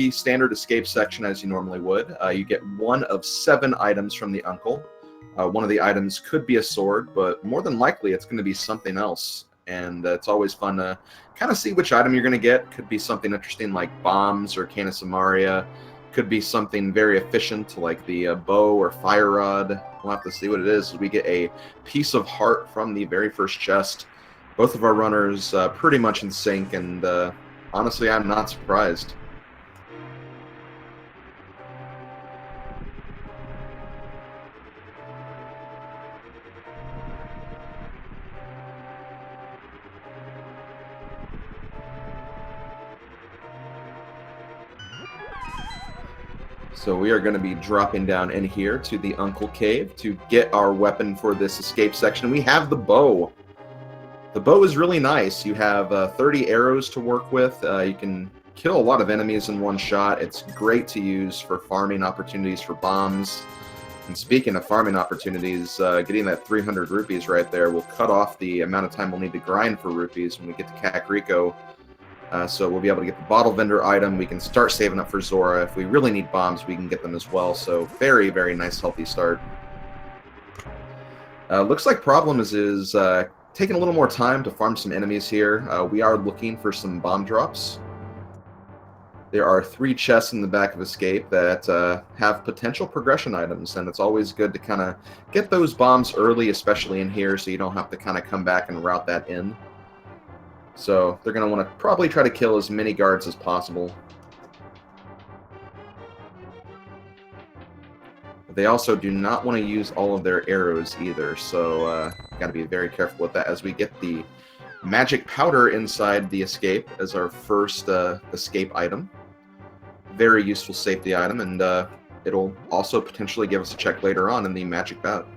the standard escape section as you normally would. You get one of 7 items from the uncle. One of the items could be a sword, but more than likely it's going to be something else. And it's always fun to kind of see which item you're going to get. Could be something interesting like bombs or Cane of Samaria. Could be something very efficient like the bow or fire rod. We'll have to see what it is. We get a piece of heart from the very first chest. Both of our runners pretty much in sync, and honestly, I'm not surprised. So we are going to be dropping down in here to the Uncle Cave to get our weapon for this escape section. We have the bow. The bow is really nice. You have 30 arrows to work with. You can kill a lot of enemies in one shot. It's great to use for farming opportunities for bombs. And speaking of farming opportunities, getting that 300 rupees right there will cut off the amount of time we'll need to grind for rupees when we get to Kakariko. So we'll be able to get the bottle vendor item. We can start saving up for Zora. If we really need bombs, we can get them as well. So very, very nice, healthy start. Looks like Problems is taking a little more time to farm some enemies here. We are looking for some bomb drops. There are 3 chests in the back of Escape that have potential progression items, and it's always good to kind of get those bombs early, especially in here, so you don't have to kind of come back and route that in. So they're going to want to probably try to kill as many guards as possible. But they also do not want to use all of their arrows either, so got to be very careful with that as we get the magic powder inside the escape as our first escape item. Very useful safety item, and it'll also potentially give us a check later on in the magic bout.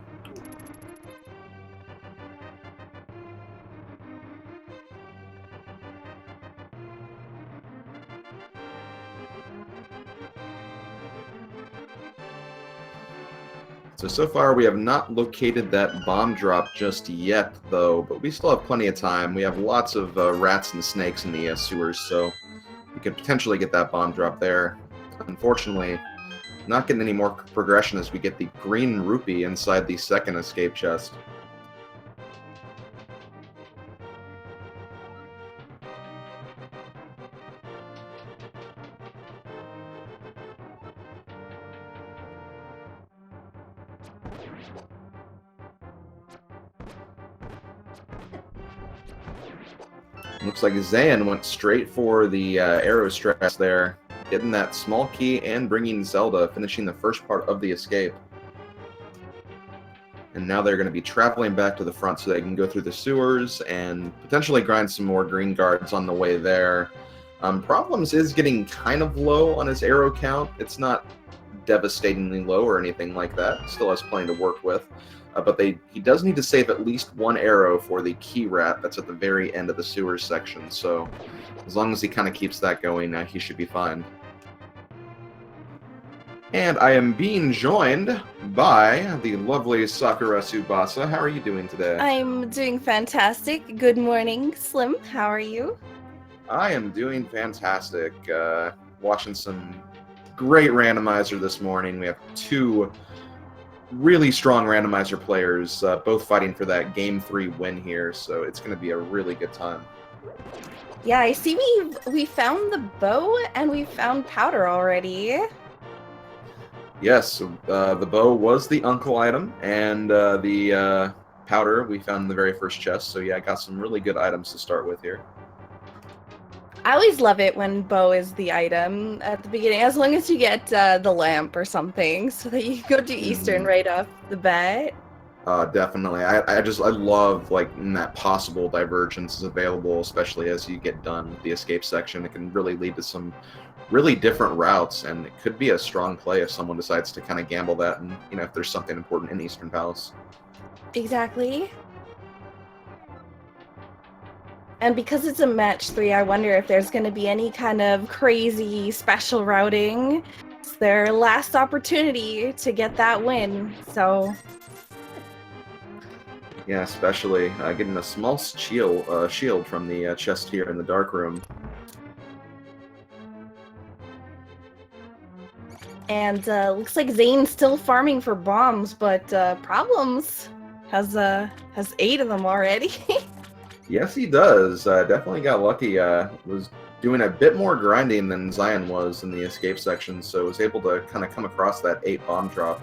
So far we have not located that bomb drop just yet, though, but we still have plenty of time. We have lots of rats and snakes in the sewers, so we could potentially get that bomb drop there. Unfortunately, not getting any more progression as we get the green rupee inside the second escape chest. Looks like Zaaen went straight for the arrow stress there, getting that small key and bringing Zelda, finishing the first part of the escape. And now they're going to be traveling back to the front so they can go through the sewers and potentially grind some more green guards on the way there. Problems is getting kind of low on his arrow count. It's not devastatingly low or anything like that. Still has plenty to work with. But he does need to save at least 1 arrow for the key rat that's at the very end of the sewers section. So as long as he kind of keeps that going, he should be fine. And I am being joined by the lovely Sakura Tsubasa. How are you doing today? I'm doing fantastic. Good morning, Slim. How are you? I am doing fantastic. Watching some great randomizer this morning. We have 2 really strong randomizer players, both fighting for that Game 3 win here, so it's going to be a really good time. Yeah, I see we found the bow and we found powder already. Yes, the bow was the uncle item, and the powder we found in the very first chest, so yeah, I got some really good items to start with here. I always love it when bow is the item at the beginning, as long as you get the lamp or something, so that you can go to Eastern right off the bat. Definitely. I love like that possible divergence is available, especially as you get done with the escape section. It can really lead to some really different routes, and it could be a strong play if someone decides to kind of gamble that, and if there's something important in Eastern Palace. Exactly. And because it's a match 3, I wonder if there's going to be any kind of crazy special routing. It's their last opportunity to get that win, so... Yeah, especially getting a small shield from the chest here in the dark room. And looks like Zane's still farming for bombs, but Problems has 8 of them already. Yes, he does. Definitely got lucky. Was doing a bit more grinding than Zaaen was in the escape section, so was able to kind of come across that 8 bomb drop.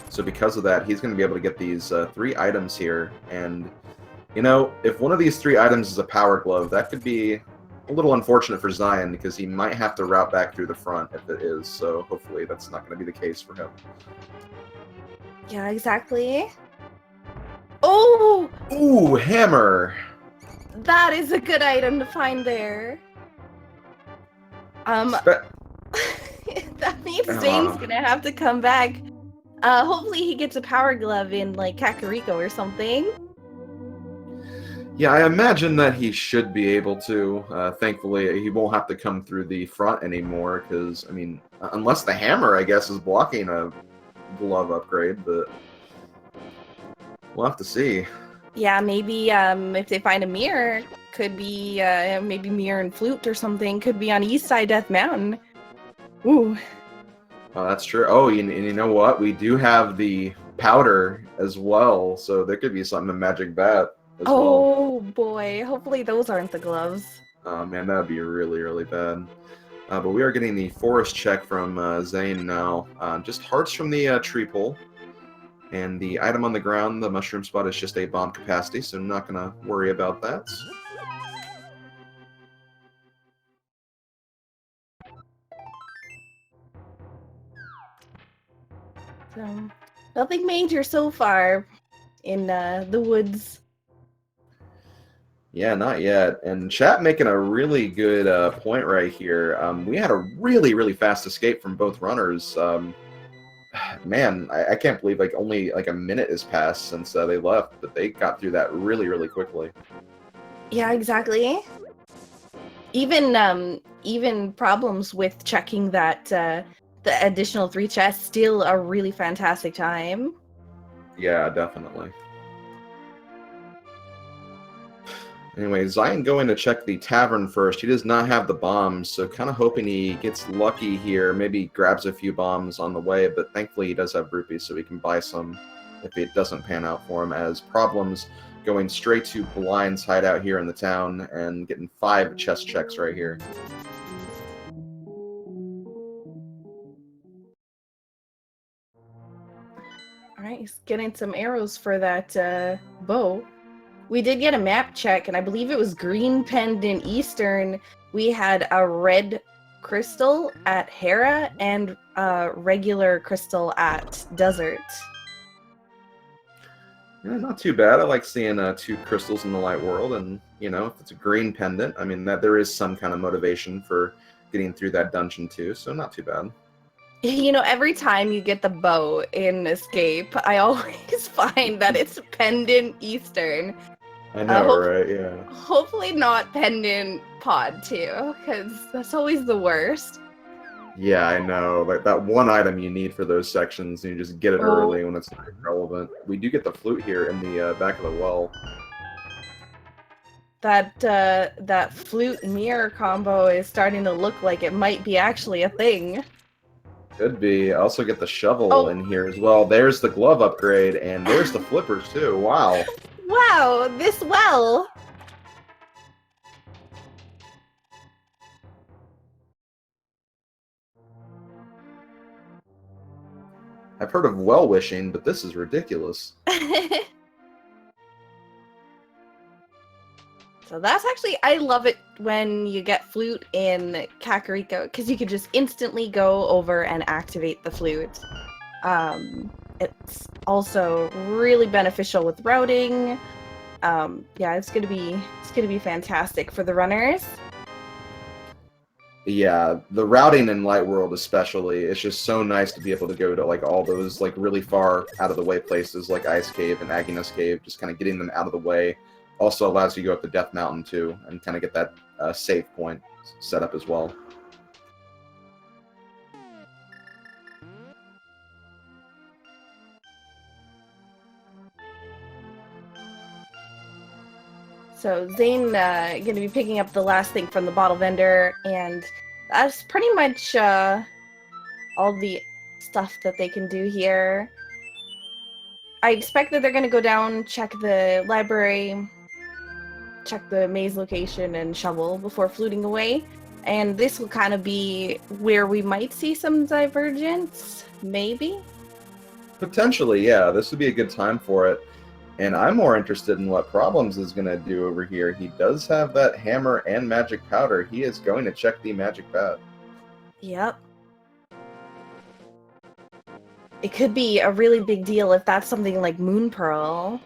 So because of that, he's going to be able to get these 3 items here. And, you know, if one of these 3 items is a power glove, that could be a little unfortunate for Zaaen because he might have to route back through the front if it is. So hopefully that's not going to be the case for him. Yeah, exactly. Oh! Ooh, hammer! That is a good item to find there. That means Zane's gonna have to come back. Hopefully he gets a power glove in like Kakariko or something. Yeah, I imagine that he should be able to. Thankfully, he won't have to come through the front anymore, because, I mean, unless the hammer, I guess, is blocking a glove upgrade, but we'll have to see. Yeah, maybe if they find a mirror, could be maybe mirror and flute or something, could be on East Side Death Mountain. Ooh. Oh, that's true. Oh, and you know what? We do have the powder as well, so there could be something in Magic Bat as well. Oh boy, hopefully those aren't the gloves. Oh man, that would be really, really bad. But we are getting the forest check from Zaaen now. Just hearts from the tree pole. And the item on the ground, the mushroom spot, is just a bomb capacity, so I'm not going to worry about that. So, nothing major so far in the woods. Yeah, not yet. And chat making a really good point right here. We had a really, really fast escape from both runners. Man, I can't believe like only like a minute has passed since they left, but they got through that really, really quickly. Yeah, exactly. Even Problems with checking that the additional 3 chests still a really fantastic time. Yeah, definitely. Anyway, Zaaen going to check the tavern first. He does not have the bombs, so kind of hoping he gets lucky here. Maybe grabs a few bombs on the way, but thankfully he does have rupees, so he can buy some if it doesn't pan out for him. As Problems going straight to Blind's hideout here in the town and getting 5 chest checks right here. Alright, he's getting some arrows for that bow. We did get a map check, and I believe it was green pendant Eastern. We had a red crystal at Hera and regular crystal at Desert. Yeah, not too bad. I like seeing 2 crystals in the light world, and you know, if it's a green pendant, I mean that there is some kind of motivation for getting through that dungeon too, so not too bad. You know, every time you get the bow in Escape, I always find that it's pendant Eastern. I know, right? Yeah. Hopefully not pendant pod too, because that's always the worst. Yeah, I know. Like that one item you need for those sections, and you just get it early when it's not relevant. We do get the flute here in the back of the well. That flute mirror combo is starting to look like it might be actually a thing. Could be. I also get the shovel in here as well. There's the glove upgrade, and there's the flippers too. Wow. Wow, this well. I've heard of well wishing, but this is ridiculous. So that's actually, I love it when you get flute in Kakariko, because you can just instantly go over and activate the flute. It's also really beneficial with routing. Yeah, it's gonna be fantastic for the runners. Yeah, the routing in Light World especially, it's just so nice to be able to go to like all those like really far out of the way places like Ice Cave and Agnes Cave, just kind of getting them out of the way. Also allows you to go up to Death Mountain too, and kind of get that save point set up as well. So Zane going to be picking up the last thing from the bottle vendor, and that's pretty much all the stuff that they can do here. I expect that they're going to go down, check the library, check the maze location, and shovel before fluting away. And this will kind of be where we might see some divergence, maybe? Potentially, yeah. This would be a good time for it. And I'm more interested in what Problems is going to do over here. He does have that hammer and magic powder. He is going to check the magic bat. Yep. It could be a really big deal if that's something like Moon Pearl.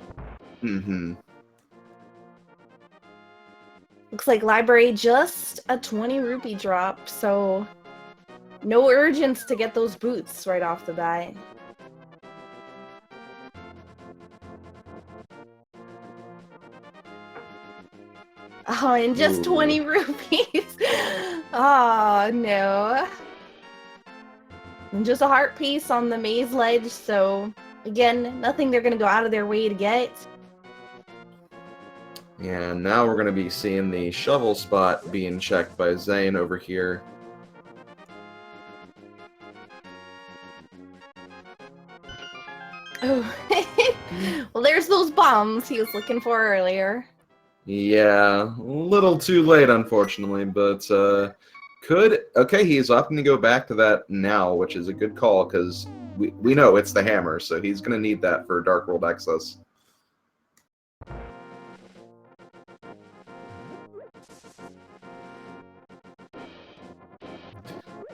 Mm-hmm. Looks like library just a 20 rupee drop, so no urgence to get those boots right off the bat. Oh, and just Ooh. 20 rupees. Oh, no. And just a heart piece on the maze ledge, so again, nothing they're going to go out of their way to get. And now we're going to be seeing the shovel spot being checked by Zaaen over here. Oh, well, there's those bombs he was looking for earlier. Yeah, a little too late, unfortunately, but okay, he's opting to go back to that now, which is a good call, because we know it's the hammer, so he's going to need that for Dark World access.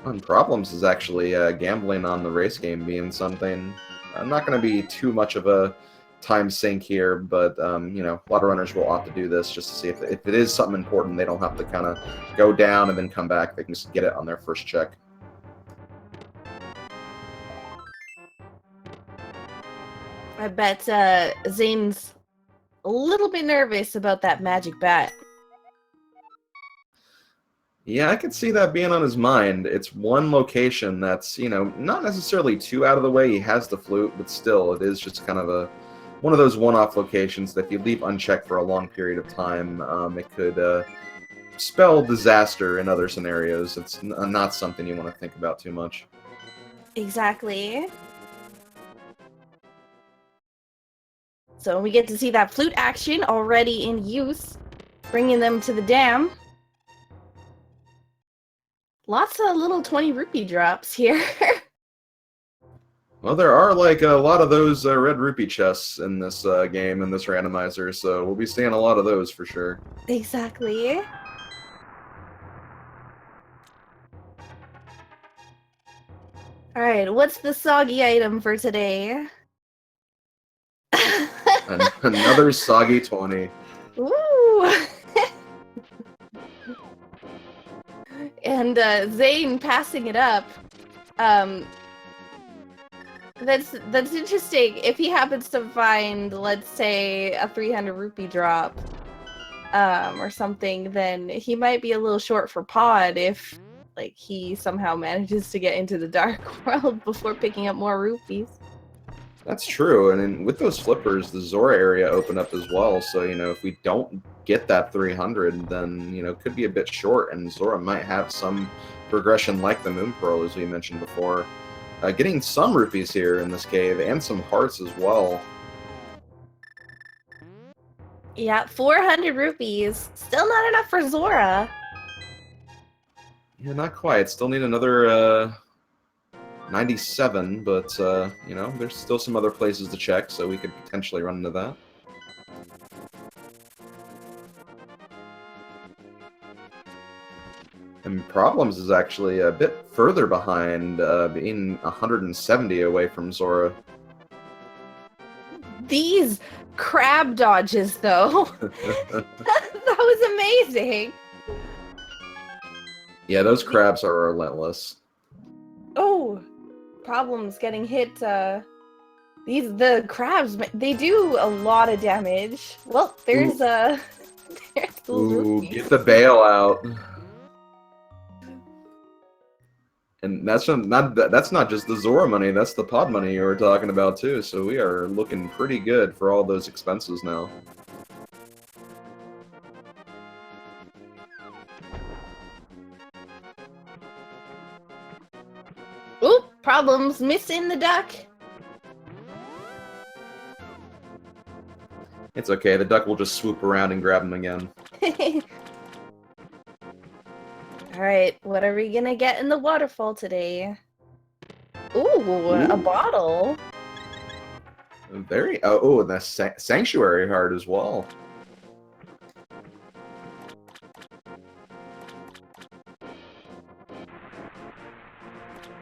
And Problems is actually gambling on the race game being something. I'm not going to be too much of a time sink here, but you know, a lot of runners will opt to do this just to see if it is something important. They don't have to kind of go down and then come back. They can just get it on their first check. I bet Zane's a little bit nervous about that magic bat. Yeah, I could see that being on his mind. It's one location that's, you know, not necessarily too out of the way. He has the flute, but still, it is just kind of one of those one-off locations that if you leave unchecked for a long period of time, it could spell disaster in other scenarios. It's not something you want to think about too much. Exactly. So we get to see that flute action already in use, bringing them to the dam. Lots of little 20 rupee drops here. Well, there are like a lot of those red rupee chests in this game, in this randomizer, so we'll be seeing a lot of those for sure. Exactly. Alright, what's the soggy item for today? Another soggy 20. Ooh! And Zane passing it up. That's interesting. If he happens to find, let's say, a 300 rupee drop, or something, then he might be a little short for pod if, like, he somehow manages to get into the dark world before picking up more rupees. That's true, and then with those flippers, the Zora area opened up as well, so, you know, if we don't get that 300, then, you know, it could be a bit short, and Zora might have some progression like the Moon Pearl, as we mentioned before. Getting some rupees here in this cave, and some hearts as well. Yeah, 400 rupees. Still not enough for Zora. Yeah, not quite. Still need another 97, but, you know, there's still some other places to check, so we could potentially run into that. And Problems is actually a bit further behind, being 170 away from Zora. These crab dodges, though. That was amazing. Yeah, those crabs are relentless. Oh, Problems getting hit. The crabs, they do a lot of damage. Well, there's there's those Ooh, rupees. get the bailout. And that's not just the Zora money, that's the pod money you were talking about too, so we are looking pretty good for all those expenses now. Oop! Problems missing the duck. It's okay. The duck will just swoop around and grab him again. Alright, what are we gonna get in the waterfall today? Ooh, a bottle. Very. Oh, and the sanctuary heart as well.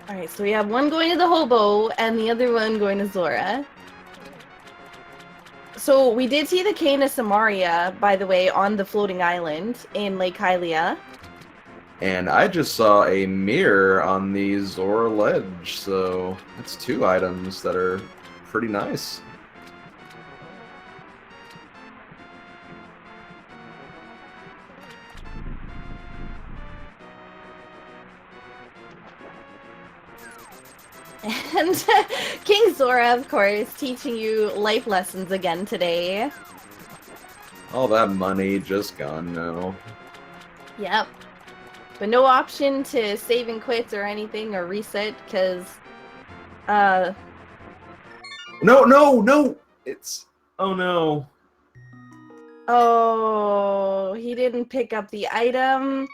Alright, so we have one going to the hobo and the other one going to Zora. So we did see the Cane of Samaria, by the way, on the floating island in Lake Hylia. And I just saw a mirror on the Zora ledge, so that's 2 items that are pretty nice. And King Zora, of course, teaching you life lessons again today. All that money just gone now. Yep. But no option to save and quit or anything or reset, because No! It's... Oh no. oh, he didn't pick up the item.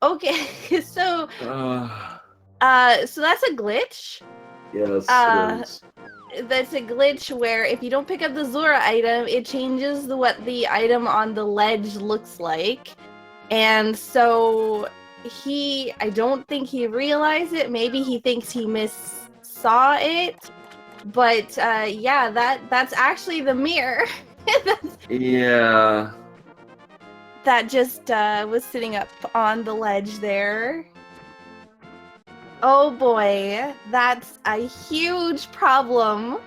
Okay, so so that's a glitch. Yes, it is. That's a glitch where if you don't pick up the Zora item, it changes what the item on the ledge looks like. And so I don't think he realized it. Maybe he thinks he saw it. But yeah, that's actually the mirror. Yeah. That just was sitting up on the ledge there. Oh boy, that's a huge problem.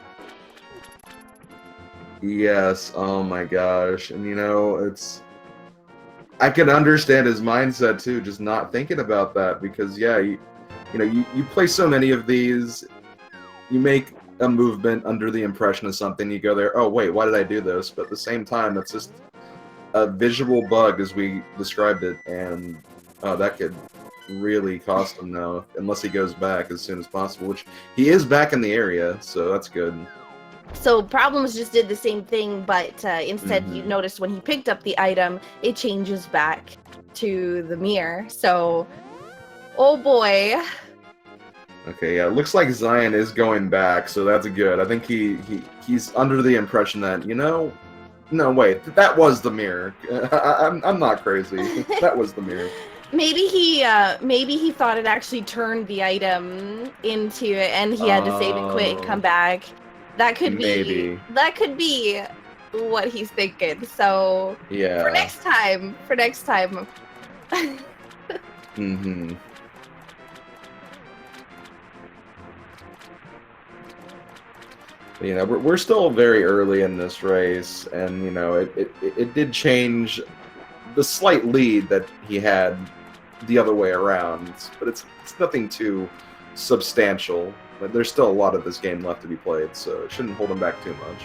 Yes, oh my gosh. And you know, it's... I can understand his mindset too, just not thinking about that, because yeah, you know, you play so many of these, you make a movement under the impression of something, you go there, oh wait, why did I do this? But at the same time, it's just a visual bug as we described it, and that could really cost him now, unless he goes back as soon as possible, which he is back in the area, so that's good. So Problems just did the same thing, but instead you noticed when he picked up the item, it changes back to the mirror. So, oh boy. Okay, yeah, it looks like Zaaen is going back, so that's good. I think he's under the impression that, you know, no, wait, that was the mirror. I'm not crazy. That was the mirror. Maybe he thought it actually turned the item into it, and he had to save and quit and come back. That could be. Maybe. That could be what he's thinking. So Yeah. For next time. Mm-hmm. You know, we're still very early in this race, and you know, it did change the slight lead that he had the other way around, but it's nothing too substantial. But there's still a lot of this game left to be played, so it shouldn't hold him back too much.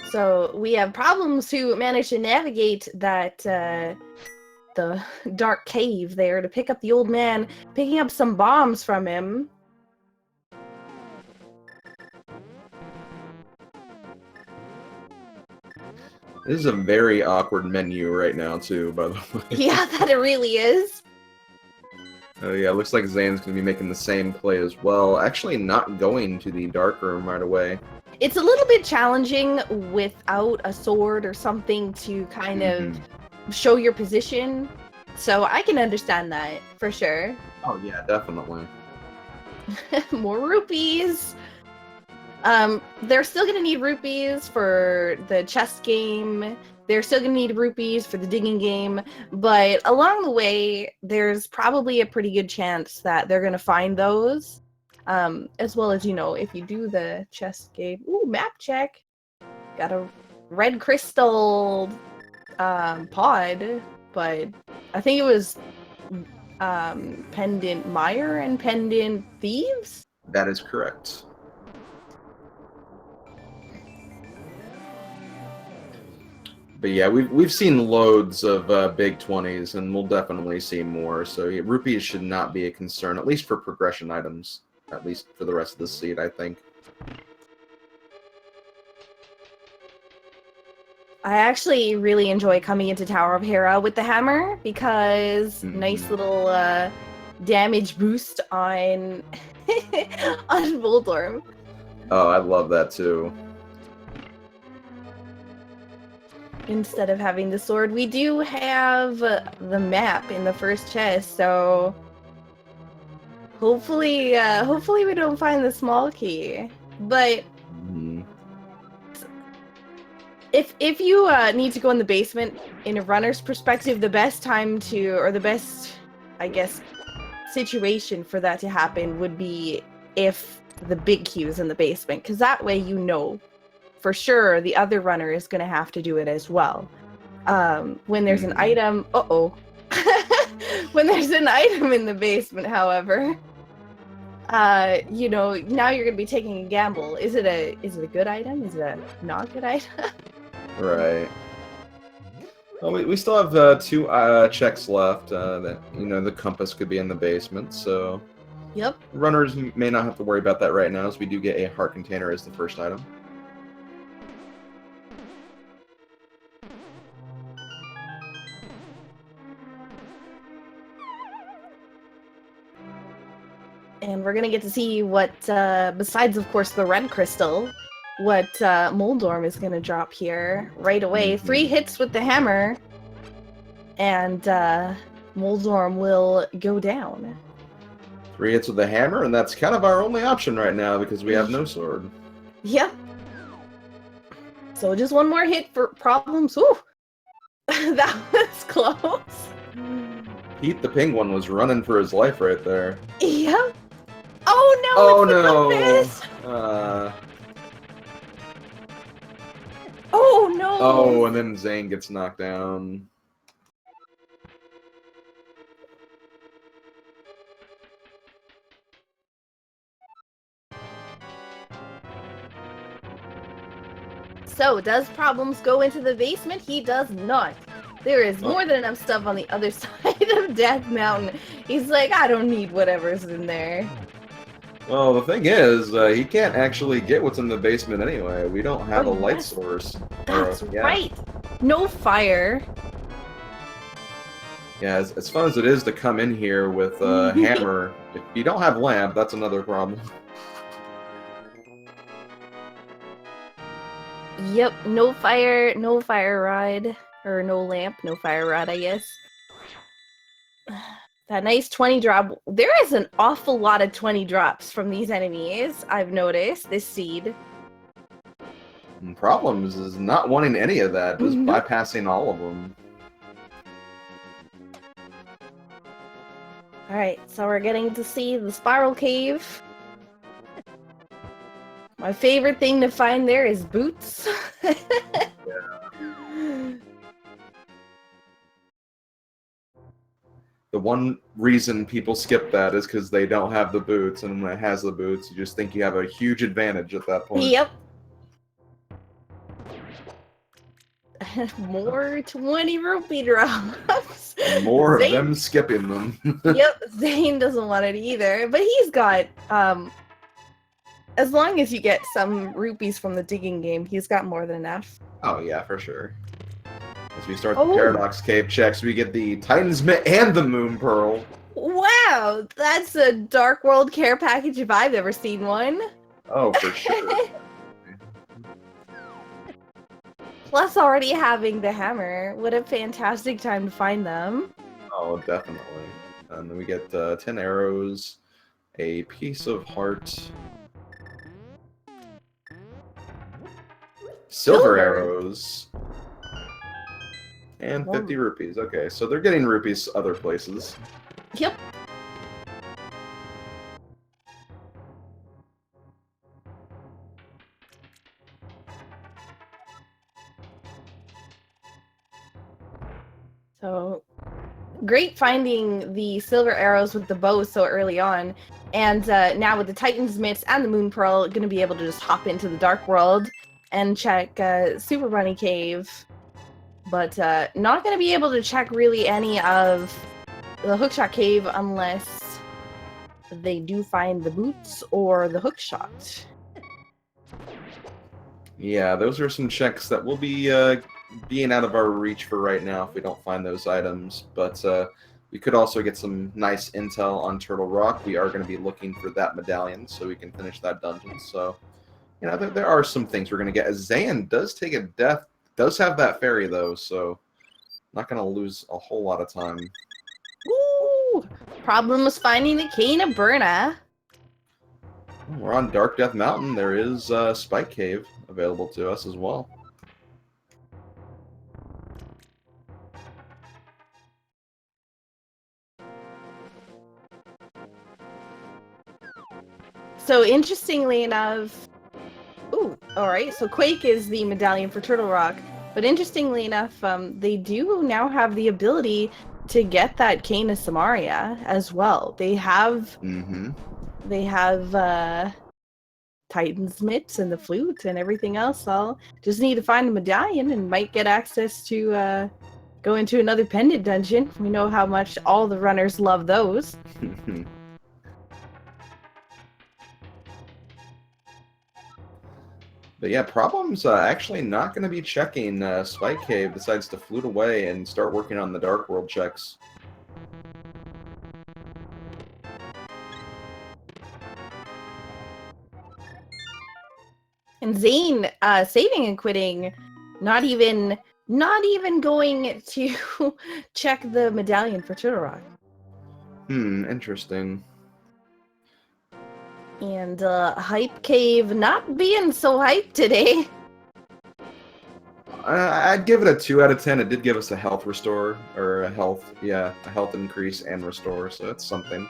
So we have Problems who managed to navigate that the dark cave there to pick up the old man, picking up some bombs from him. This is a very awkward menu right now, too, by the way. Yeah, that it really is. Oh yeah, looks like Zaane's going to be making the same play as well. Actually not going to the dark room right away. It's a little bit challenging without a sword or something to kind of show your position. So I can understand that, for sure. Oh yeah, definitely. More rupees. They're still gonna need rupees for the chess game. They're still gonna need rupees for the digging game. But along the way, there's probably a pretty good chance that they're gonna find those. As well as, you know, if you do the chess game. Ooh, map check. Got a red crystal pod, but I think it was Pendant Mire and Pendant Thieves? That is correct. But yeah, we've seen loads of big 20s, and we'll definitely see more. So yeah, rupees should not be a concern, at least for progression items. At least for the rest of the seed, I think. I actually really enjoy coming into Tower of Hera with the hammer because nice little damage boost on on Voldorm. Oh, I love that too. Instead of having the sword, we do have the map in the first chest, so hopefully we don't find the small key. But if you need to go in the basement, in a runner's perspective, the best time to, or the best, I guess, situation for that to happen would be if the big key is in the basement, because that way you know for sure the other runner is going to have to do it as well. When there's an item, when there's an item in the basement, however, you know, now you're going to be taking a gamble. Is it a good item? Is it a not good item? Right. Well, we still have 2 checks left. That, you know, the compass could be in the basement, so Yep. runners may not have to worry about that right now, as we do get a heart container as the first item. And we're gonna get to see what, besides of course the red crystal, what Moldorm is gonna drop here right away. 3 hits with the hammer, and Moldorm will go down. 3 hits with the hammer, and that's kind of our only option right now because we have no sword. Yep. So just 1 more hit for problems. Ooh, that was close. Pete the Penguin was running for his life right there. Yep. Oh no! Oh it's no! Oh no! Oh, and then Zaaen gets knocked down. So, does Problems go into the basement? He does not. There is more than enough stuff on the other side of Death Mountain. He's like, I don't need whatever's in there. Well, the thing is, he can't actually get what's in the basement anyway. We don't have a light source. That's right. No fire. Yeah, as fun as it is to come in here with a hammer, if you don't have lamp, that's another problem. Yep, no fire rod. Or no lamp, no fire rod, I guess. That nice 20 drop. There is an awful lot of 20 drops from these enemies, I've noticed, this seed. And Problems is not wanting any of that, just bypassing all of them. Alright, so we're getting to see the spiral cave. My favorite thing to find there is boots. The one reason people skip that is because they don't have the boots, and when it has the boots, you just think you have a huge advantage at that point. Yep. More 20 rupee drops. More of them skipping them. Yep, Zaaen doesn't want it either, but he's got, as long as you get some rupees from the digging game, he's got more than enough. Oh yeah, for sure. As we start the Paradox Cave checks, we get the Titan's Mitt and the Moon Pearl. Wow, that's a Dark World care package if I've ever seen one. Oh, for sure. Plus already having the hammer. What a fantastic time to find them. Oh, definitely. And then we get 10 arrows, a piece of heart, silver arrows, and 50 rupees. Okay, so they're getting rupees other places. Yep. So, great finding the silver arrows with the bow so early on. And now with the Titan's Mitts and the Moon Pearl, going to be able to just hop into the Dark World and check Super Bunny Cave. but not going to be able to check really any of the hookshot cave unless they do find the boots or the hookshot. Yeah, those are some checks that will be being out of our reach for right now if we don't find those items. But we could also get some nice intel on Turtle Rock. We are going to be looking for that medallion so we can finish that dungeon. So, you know, there are some things we're going to get. Zaaen does take a death, does have that fairy though, so not going to lose a whole lot of time. Woo! Problem was finding the cane of Burna. We're on Dark Death Mountain. There is Spike Cave available to us as well. So interestingly enough, ooh, all right. So Quake is the medallion for Turtle Rock, but interestingly enough, they do now have the ability to get that cane of Samaria as well. They have, Titan's mitts and the flute and everything else. I'll just need to find the medallion and might get access to go into another pendant dungeon. We know how much all the runners love those. But yeah, Problem's actually not going to be checking Spike Cave, decides to flute away and start working on the Dark World checks. And Zaaen, saving and quitting, not even going to check the medallion for Turtle Rock. Interesting. And Hype Cave not being so hyped today. I'd give it a 2 out of 10. It did give us a health restore, or a health increase and restore, so that's something.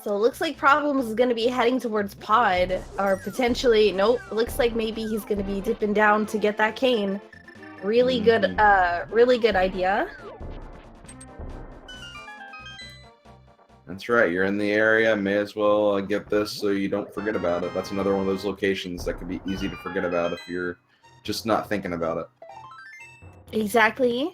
So it looks like Problems is going to be heading towards Pod, or potentially, nope, looks like maybe he's going to be dipping down to get that cane. Really good idea. That's right, you're in the area, may as well get this so you don't forget about it. That's another one of those locations that can be easy to forget about if you're just not thinking about it. Exactly.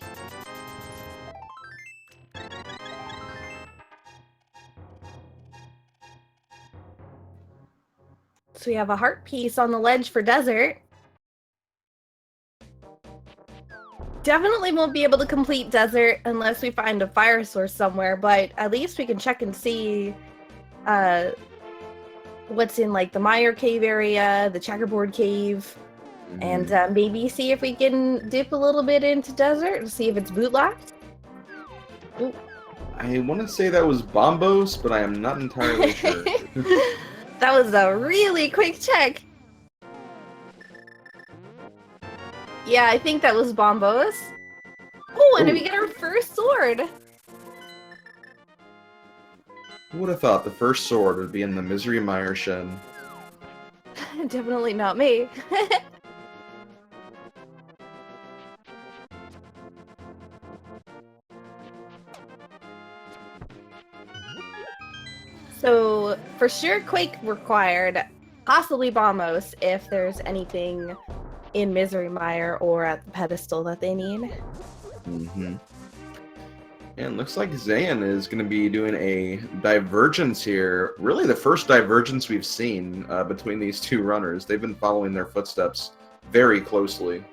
So we have a heart piece on the ledge for desert. Definitely won't be able to complete desert unless we find a fire source somewhere, but at least we can check and see what's in like the Mire Cave area, the Checkerboard Cave, and maybe see if we can dip a little bit into desert and see if it's bootlocked. Ooh. I want to say that was Bombos, but I am not entirely sure. That was a really quick check. Yeah, I think that was Bombos. Oh, and we get our first sword. Who would have thought the first sword would be in the Misery Mire Shed? Definitely not me. So, for sure, Quake required, possibly Bombos, if there's anything in Misery Mire or at the pedestal that they need. And looks like Zaaen is going to be doing a divergence here. Really the first divergence we've seen between these two runners. They've been following their footsteps very closely.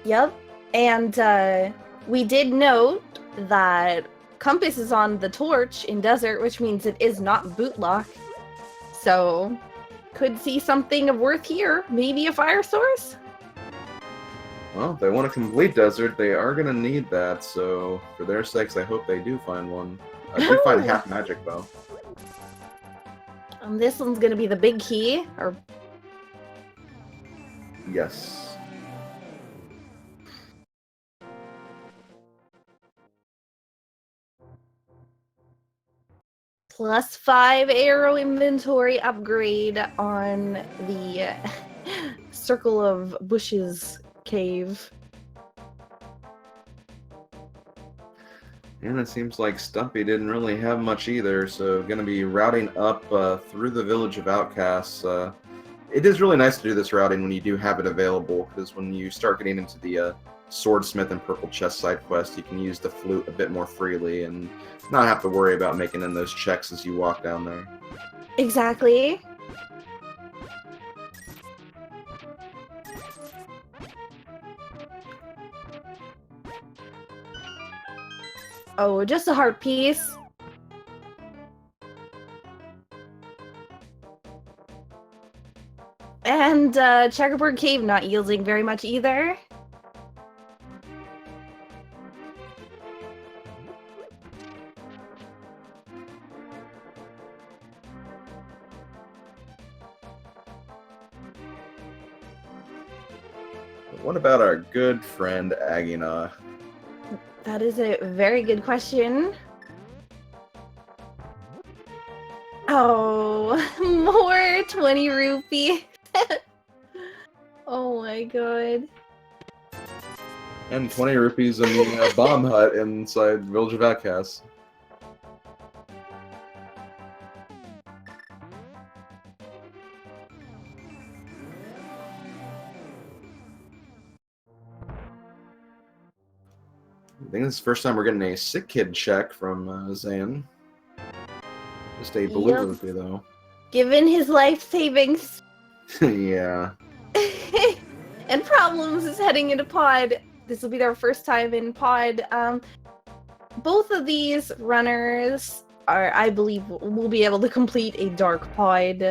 Yep. And we did note that Compass is on the torch in desert, which means it is not bootlock. So, could see something of worth here. Maybe a fire source? Well, if they want to complete desert, they are going to need that, so for their sakes, I hope they do find one. I do find half magic, though. This one's going to be the big key, or... Yes. +5 arrow inventory upgrade on the Circle of Bushes cave. And it seems like Stumpy didn't really have much either, so going to be routing up through the Village of Outcasts. It is really nice to do this routing when you do have it available, because when you start getting into the Swordsmith and Purple Chest side quest, you can use the flute a bit more freely and not have to worry about making in those checks as you walk down there. Exactly. Oh, just a heart piece. And Checkerboard Cave not yielding very much either. But what about our good friend Agina? That is a very good question. Oh, more 20 rupee. Oh my god. And 20 rupees in the bomb hut inside Village of Outcasts. I think this is the first time we're getting a sick kid check from Zaaen. Just a blue Yep. rupee, though. Given his life savings. Yeah. And Problems is heading into pod. This will be their first time in pod. Both of these runners are, I believe, will be able to complete a dark pod.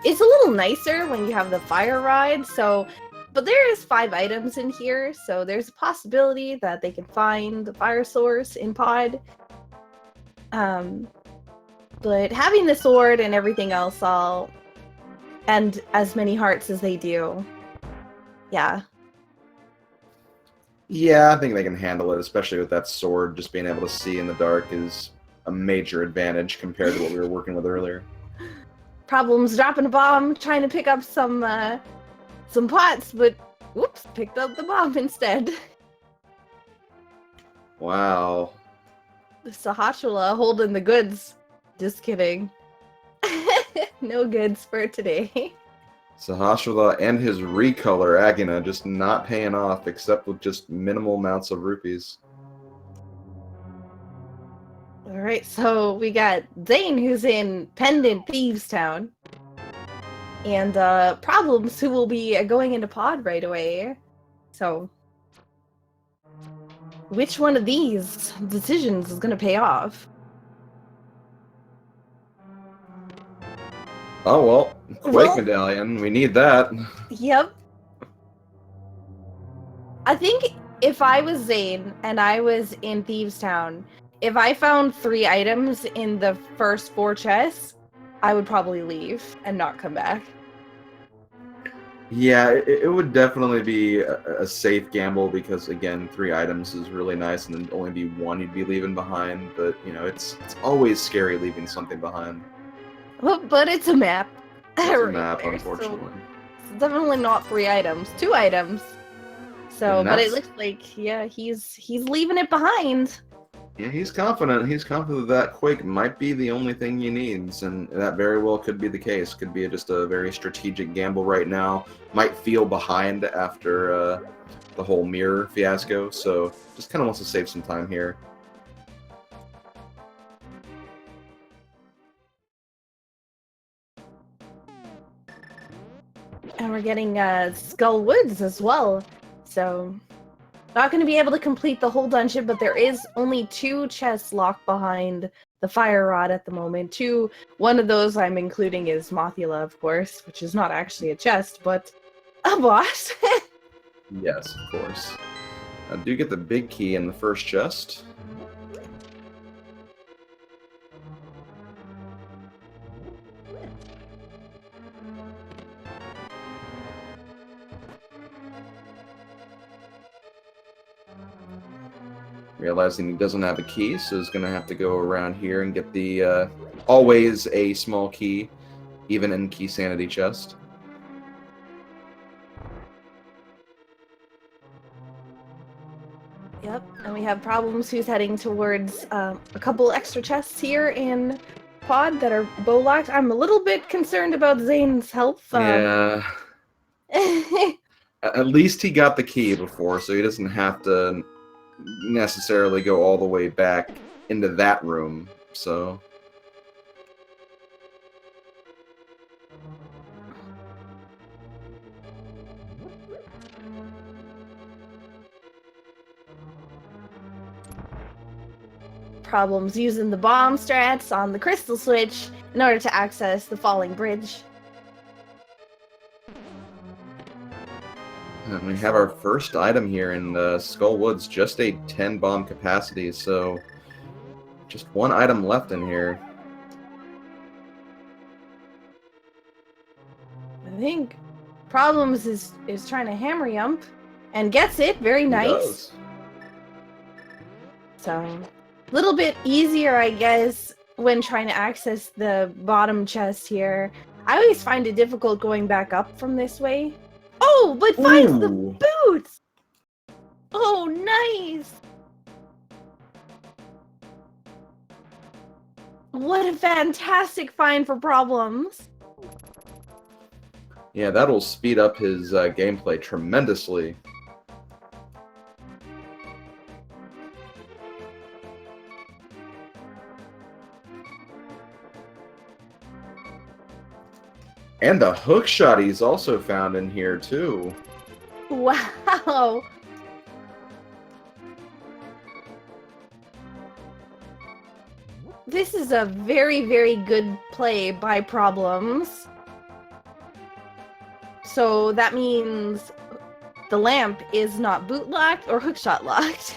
It's a little nicer when you have the fire ride, so, but there is 5 items in here, so there's a possibility that they can find the fire source in pod. But having the sword and everything else and as many hearts as they do, yeah. Yeah, I think they can handle it, especially with that sword. Just being able to see in the dark is a major advantage compared to what we were working with earlier. Problems dropping a bomb, trying to pick up some pots, but whoops, picked up the bomb instead. Wow. Sahashala holding the goods. Just kidding. No goods for today. Sahashala and his recolor Agina just not paying off except with just minimal amounts of rupees. Alright, so we got Zaaen, who's in Pendant Thieves Town. And Problems, who will be going into pod right away. So, which one of these decisions is going to pay off? Oh, well. Quake Well- Medallion. We need that. Yep. I think if I was Zaaen and I was in Thieves Town, if I found 3 items in the first 4 chests, I would probably leave and not come back. Yeah, it would definitely be a safe gamble because, again, 3 items is really nice and then only be 1 you'd be leaving behind. But, you know, it's always scary leaving something behind. But it's a map. It's a Right map, there, unfortunately. So it's definitely not 3 items, 2 items. So, And but it that's- looks like, yeah, he's leaving it behind. Yeah, he's confident. He's confident that Quake might be the only thing he needs, and that very well could be the case. Could be just a very strategic gamble right now. Might feel behind after the whole mirror fiasco, so just kind of wants to save some time here. And we're getting Skull Woods as well. So, not going to be able to complete the whole dungeon, but there is only 2 chests locked behind the fire rod at the moment. One of those I'm including is Mothula, of course, which is not actually a chest, but a boss. Yes, of course. I do get the big key in the first chest. Realizing he doesn't have a key, so he's going to have to go around here and get the always a small key, even in key sanity chest. Yep, and we have Problems who's heading towards a couple extra chests here in Pod that are bow locked. I'm a little bit concerned about Zane's health. Yeah. At least he got the key before, so he doesn't have to necessarily go all the way back into that room. So. Problems using the bomb strats on the crystal switch in order to access the falling bridge. And we have our first item here in Skull Woods, just a 10 bomb capacity, so just one item left in here. I think Problems is trying to hammer yump and gets it. Very nice. He does. So, a little bit easier, I guess, when trying to access the bottom chest here. I always find it difficult going back up from this way. Oh, but finds the boots! Oh, nice! What a fantastic find for Problems. Yeah, that'll speed up his gameplay tremendously. And the hook shot he's also found in here, too. Wow! This is a very, very good play by Problems. So that means the lamp is not boot locked or hookshot locked.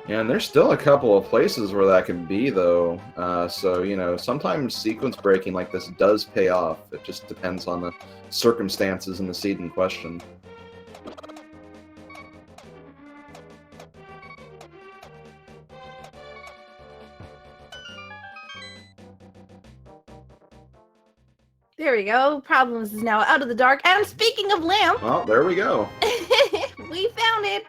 Yeah, and there's still a couple of places where that can be, though. So, you know, sometimes sequence breaking like this does pay off. It just depends on the circumstances in the seed in question. There we go. Problems is now out of the dark. And speaking of lamp, Well, there we go. we found it.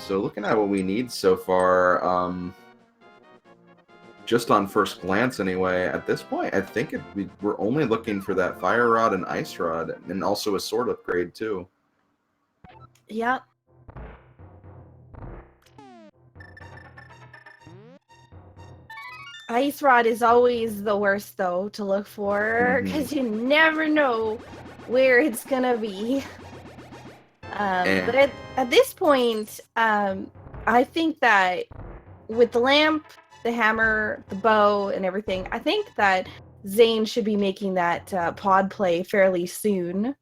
So looking at what we need so far, just on first glance anyway, at this point, I think we're only looking for that fire rod and ice rod, and also a sword upgrade too. Yep. Ice rod is always the worst, though, to look for, because you never know where it's gonna be. But at this point, I think that with the lamp, the hammer, the bow, and everything, I think that Zane should be making that pod play fairly soon.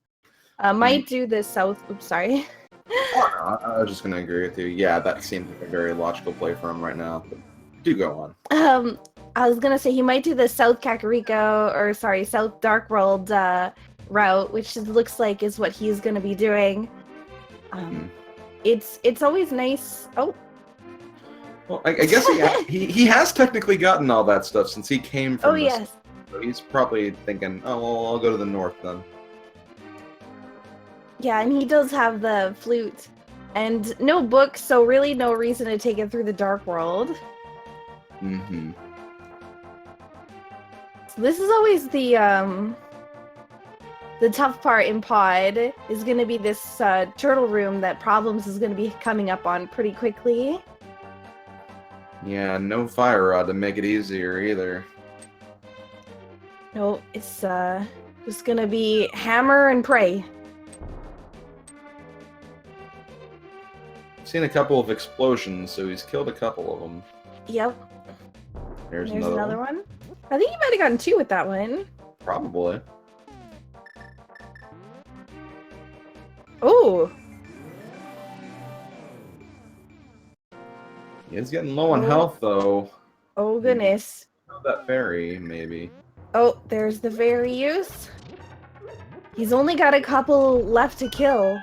Might do the south. Oops, sorry. I was just gonna agree with you. Yeah, that seems like a very logical play for him right now. But do go on. I was gonna say he might do the South Kakariko, or sorry, South Dark World route, which looks like is what he's gonna be doing. It's always nice. Oh. Well, I guess he has technically gotten all that stuff since he came from. Oh yes. So he's probably thinking, oh, well, I'll go to the north then. Yeah, and he does have the flute, and no book, so really no reason to take it through the Dark World. So this is always the tough part in Pod, is going to be this turtle room that Problems is going to be coming up on pretty quickly. Yeah, no fire rod to make it easier either. No, it's just going to be hammer and pray. I've seen a couple of explosions, so he's killed a couple of them. Yep. There's another one. I think you might have gotten 2 with that one. Probably. Oh. He is getting low on health, though. Oh, goodness. Oh, that fairy, maybe. Oh, there's the fairy use. He's only got a couple left to kill.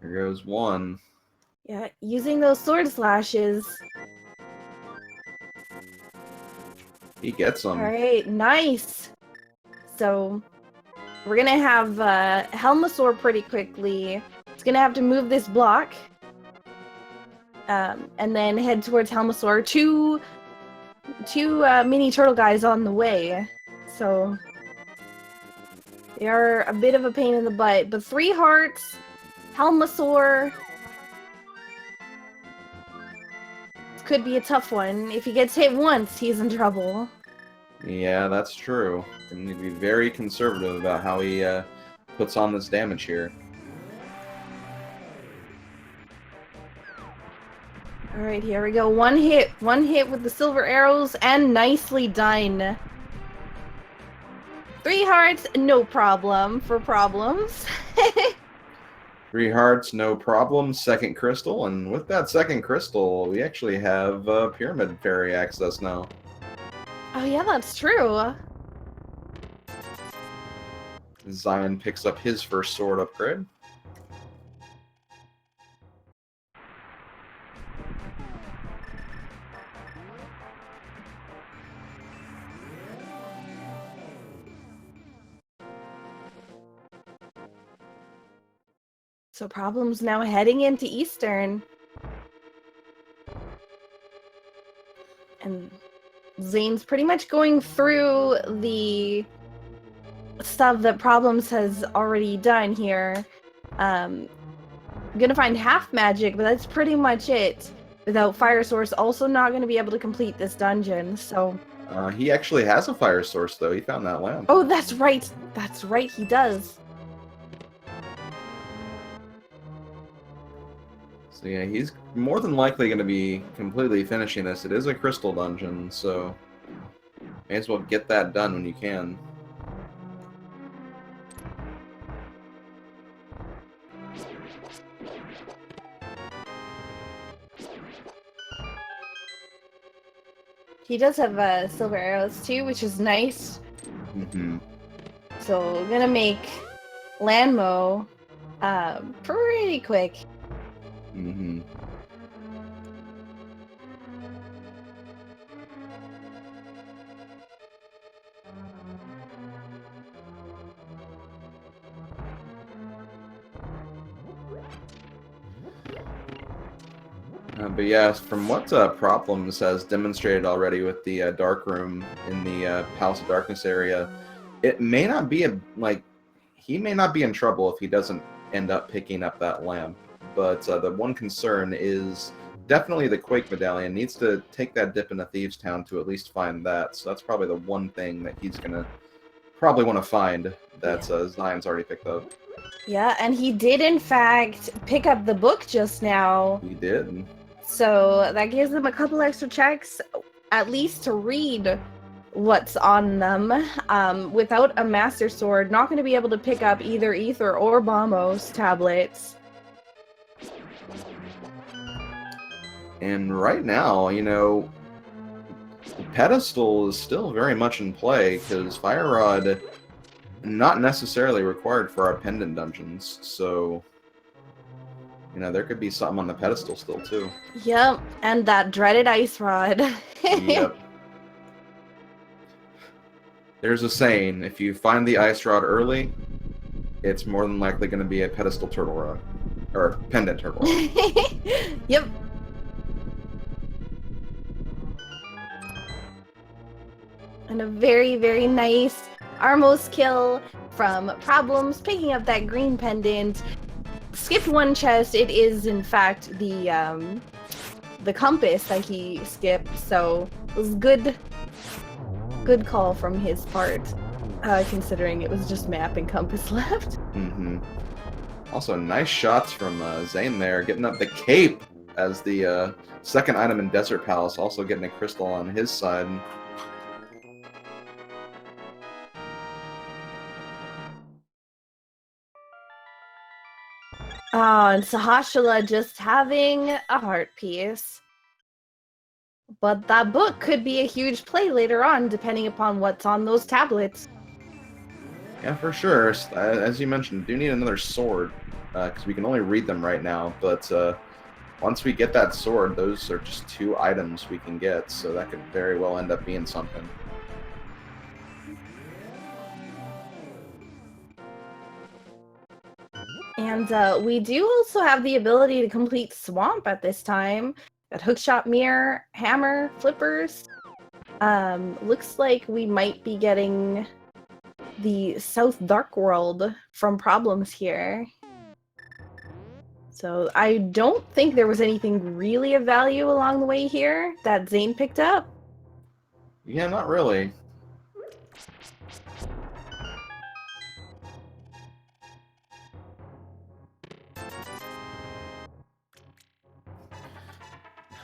Here goes one. Yeah, using those sword slashes. He gets them. Alright, nice. So, we're gonna have Helmasaur pretty quickly. It's gonna have to move this block. And then head towards Helmasaur. Two mini turtle guys on the way. So, they are a bit of a pain in the butt. But 3 hearts, Helmasaur. This could be a tough one. If he gets hit once, he's in trouble. Yeah, that's true. We need to be very conservative about how he puts on this damage here. Alright, here we go. One hit with the silver arrows, and nicely done. 3 hearts, no problem for problems. 3 hearts, no problem. Second crystal, and with that second crystal, we actually have Pyramid Fairy access now. Oh yeah, that's true. Zaaen picks up his first sword upgrade. So problems now heading into Eastern. And Zane's pretty much going through the stuff that Problems has already done here. I'm gonna find half magic, but that's pretty much it. Without Fire Source, also not gonna be able to complete this dungeon, so... He actually has a fire source, though. He found that lamp. Oh, that's right! That's right, he does. So yeah, he's more than likely going to be completely finishing this. It is a crystal dungeon, so may as well get that done when you can. He does have silver arrows too, which is nice. So we're gonna make Landmo pretty quick. But yeah, from what Problems has demonstrated already with the dark room in the Palace of Darkness area, it may not be he may not be in trouble if he doesn't end up picking up that lamp. But the one concern is definitely the Quake Medallion. Needs to take that dip into Thieves Town to at least find that. So that's probably the one thing that he's gonna probably want to find that Zion's already picked up. Yeah, and he did in fact pick up the book just now. He did. So that gives him a couple extra checks, at least to read what's on them. Without a Master Sword, not going to be able to pick up either Ether or Bombos tablets. And right now, you know, Pedestal is still very much in play, because Fire Rod not necessarily required for our pendant dungeons, so... You know, there could be something on the pedestal still, too. Yep, and that dreaded ice rod. Yep. There's a saying, if you find the ice rod early, it's more than likely going to be a pedestal turtle rod. Or pendant turtle rod. Yep. And a very, very nice Armos kill from Problems, picking up that green pendant. Skipped one chest. It is in fact the compass that he skipped, so it was good call from his part, considering it was just map and compass left. Also, nice shots from Zaaen there, getting up the cape as the second item in Desert Palace, also getting a crystal on his side. Oh, and Sahashala just having a heart piece. But that book could be a huge play later on, depending upon what's on those tablets. Yeah, for sure. As you mentioned, do need another sword, because we can only read them right now. But once we get that sword, those are just 2 items we can get, so that could very well end up being something. And we do also have the ability to complete Swamp at this time. Got Hookshot Mirror, Hammer, Flippers. Looks like we might be getting the South Dark World from Problems here. So I don't think there was anything really of value along the way here that Zaaen picked up. Yeah, not really.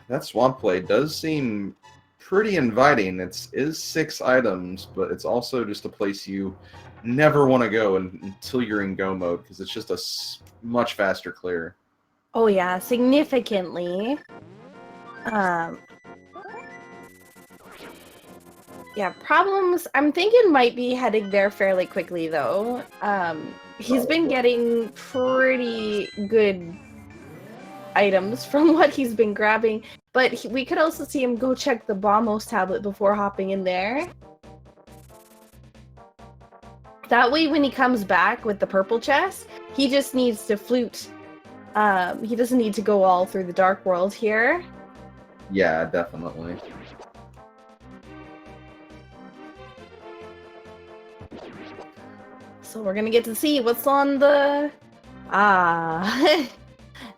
That swamp play does seem pretty inviting. Is 6 items, but it's also just a place you never want to go until you're in go mode, because it's just a much faster clear. Oh yeah, significantly. Yeah, Problems, I'm thinking might be heading there fairly quickly, though. He's been getting pretty good items from what he's been grabbing, but we could also see him go check the Bombos tablet before hopping in there. That way, when he comes back with the purple chest, he just needs to flute. He doesn't need to go all through the Dark World here. Yeah, definitely. So we're gonna get to see what's on the...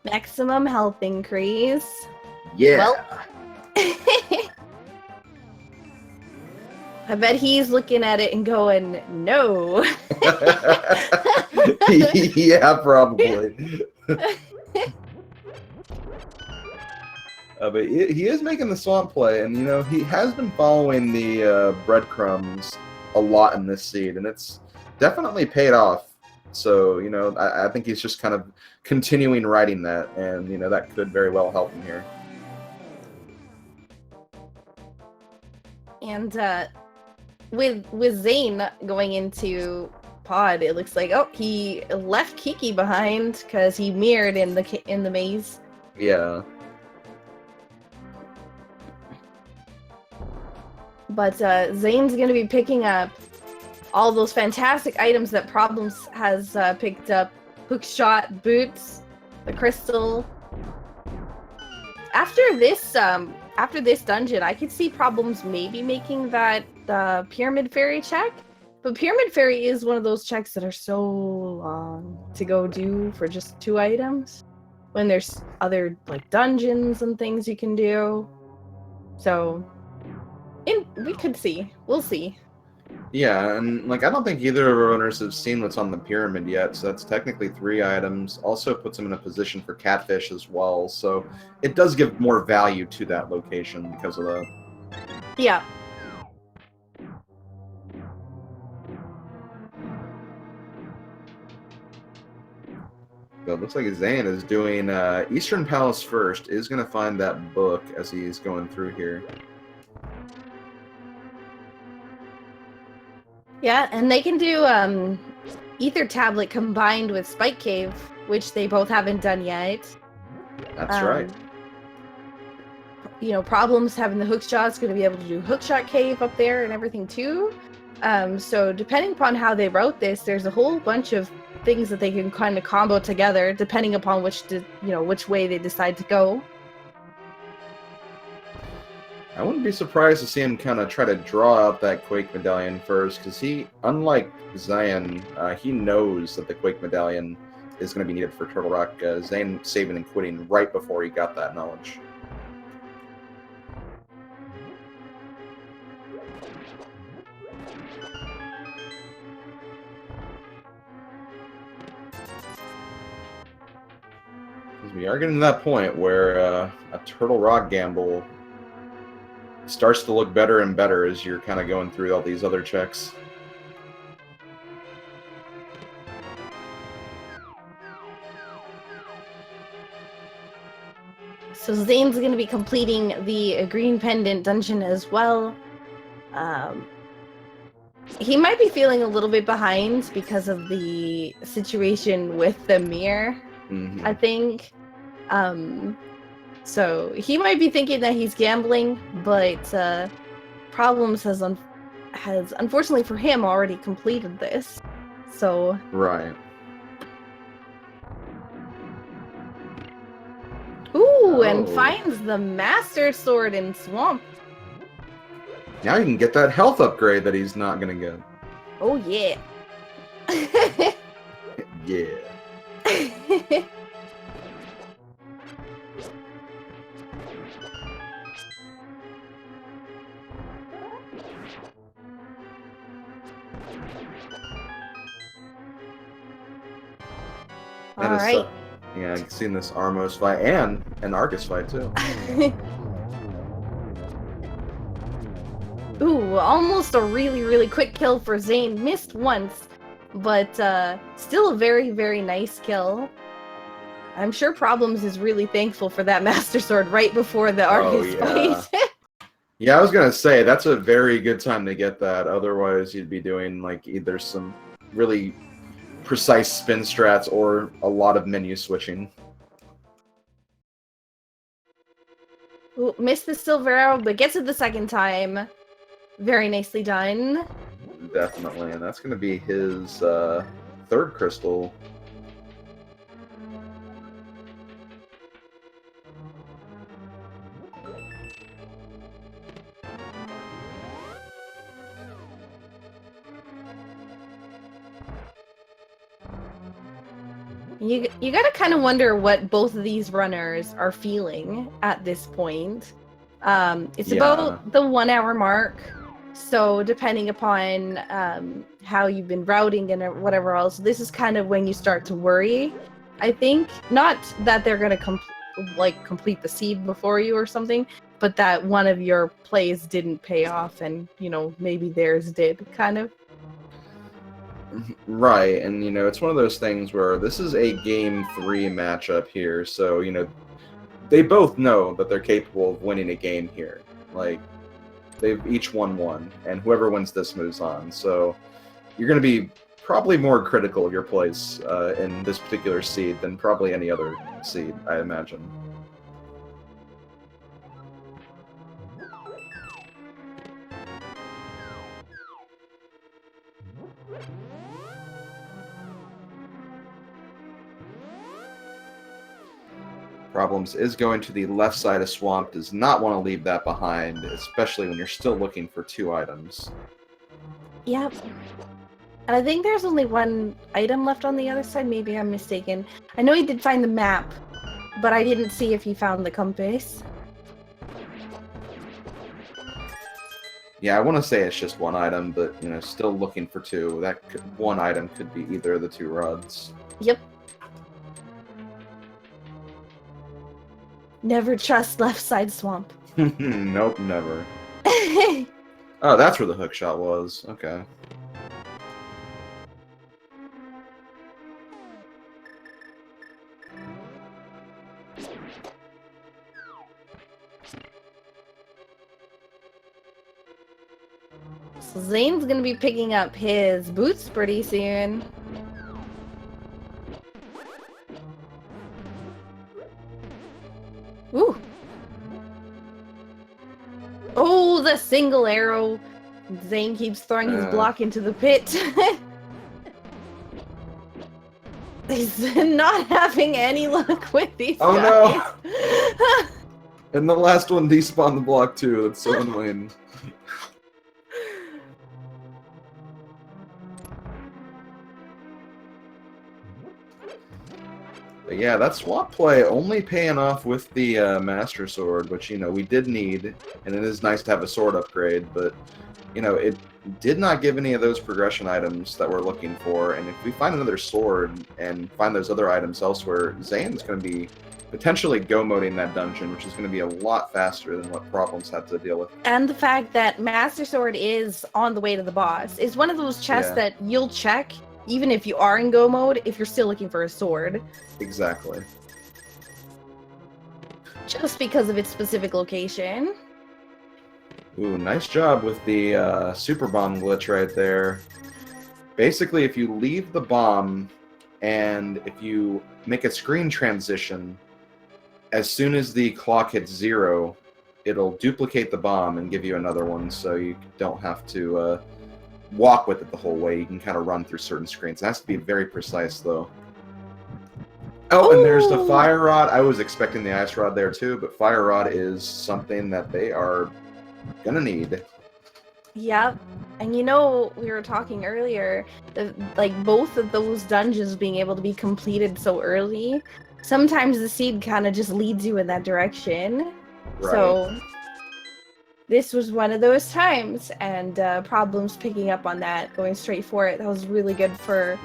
maximum health increase. Yeah. Well, I bet he's looking at it and going, no. Yeah, probably. But he is making the swamp play, and he has been following the breadcrumbs a lot in this seed, and it's definitely paid off. So I think he's just kind of continuing writing that, and that could very well help him here. And with Zaaen going into pod, it looks like he left Kiki behind because he mirrored in the maze. Yeah. But Zane's going to be picking up all those fantastic items that Problems has picked up. Hookshot, boots, the crystal. After this dungeon, I could see Problems maybe making that Pyramid Fairy check. But Pyramid Fairy is one of those checks that are so long to go do for just 2 items. When there's other dungeons and things you can do. So we could see. We'll see. Yeah, and I don't think either of our owners have seen what's on the pyramid yet, so that's technically 3 items. Also puts them in a position for catfish as well, so it does give more value to that location because of that. Yeah. So it looks like Zaaen is doing Eastern Palace first, is going to find that book as he's going through here. Yeah, and they can do Ether Tablet combined with Spike Cave, which they both haven't done yet. That's right. Problems having the hookshot is going to be able to do Hookshot Cave up there and everything too. So depending upon how they wrote this, there's a whole bunch of things that they can kind of combo together, depending upon which way they decide to go. I wouldn't be surprised to see him kind of try to draw out that Quake Medallion first, because he, unlike Zaaen, he knows that the Quake Medallion is going to be needed for Turtle Rock. Zaaen saving and quitting right before he got that knowledge. Because we are getting to that point where a Turtle Rock gamble starts to look better and better as you're kind of going through all these other checks. So Zane's going to be completing the Green Pendant dungeon as well. He might be feeling a little bit behind because of the situation with the mirror, I think. So he might be thinking that he's gambling, but Problems has unfortunately for him already completed this. So Right. Ooh, and finds the Master Sword in Swamp. Now you can get that health upgrade that he's not gonna get. Oh yeah. Yeah. All right. Yeah, I've seen this Armos fight and an Arcus fight too. Ooh, almost a really, really quick kill for Zane. Missed once, but still a very, very nice kill. I'm sure Problems is really thankful for that Master Sword right before the Arcus fight. Yeah, I was gonna say that's a very good time to get that. Otherwise, you'd be doing like either some really precise spin strats or a lot of menu switching. Ooh, missed the silver arrow, but gets it the second time. Very nicely done. Definitely, and that's gonna be his third crystal. You gotta kind of wonder what both of these runners are feeling at this point. It's about the 1 hour mark, so depending upon how you've been routing and whatever else, this is kind of when you start to worry. I think not that they're gonna complete the seed before you or something, but that one of your plays didn't pay off, and maybe theirs did, kind of. Right, and it's one of those things where this is a game 3 matchup here, so they both know that they're capable of winning a game here. Like, they've each won one, and whoever wins this moves on. So you're going to be probably more critical of your place in this particular seed than probably any other seed, I imagine. Problems is going to the left side of Swamp, does not want to leave that behind, especially when you're still looking for 2 items. Yep. And I think there's only 1 item left on the other side, maybe I'm mistaken. I know he did find the map, but I didn't see if he found the compass. Yeah, I want to say it's just 1 item, but, still looking for 2. That 1 item could be either of the 2 rods. Yep. Never trust left side Swamp. Nope, never. Oh, that's where the hook shot was. Okay. So Zane's gonna be picking up his boots pretty soon. Ooh. Oh, the single arrow. Zane keeps throwing his block into the pit. He's not having any luck with these guys. No! And the last one despawned the block too. That's so annoying. But yeah, that swap play only paying off with the Master Sword, which, we did need, and it is nice to have a sword upgrade, but, it did not give any of those progression items that we're looking for, and if we find another sword and find those other items elsewhere, Zane's going to be potentially go-moding that dungeon, which is going to be a lot faster than what Problems had to deal with. And the fact that Master Sword is on the way to the boss is one of those chests that you'll check even if you are in go mode, if you're still looking for a sword. Exactly. Just because of its specific location. Ooh, nice job with the super bomb glitch right there. Basically, if you leave the bomb and if you make a screen transition, as soon as the clock hits 0, it'll duplicate the bomb and give you another one, so you don't have to walk with it the whole way. You can kind of run through certain screens. It has to be very precise, though. Oh, and there's the fire rod. I was expecting the ice rod there, too, but fire rod is something that they are gonna need. Yep. And you know, we were talking earlier, like both of those dungeons being able to be completed so early, sometimes the seed kind of just leads you in that direction. Right. So this was one of those times, and Problems picking up on that, going straight for it. That was really good for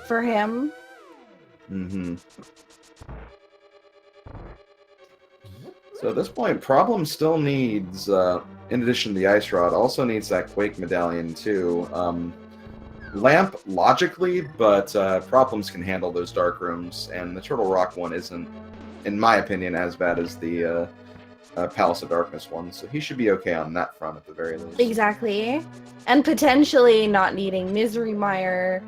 him. Mm-hmm. So at this point, Problem still needs, in addition to the Ice Rod, also needs that Quake Medallion too. Lamp, logically, but Problems can handle those Dark Rooms, and the Turtle Rock one isn't, in my opinion, as bad as the Palace of Darkness one, so he should be okay on that front at the very least. Exactly. And potentially not needing Misery Mire.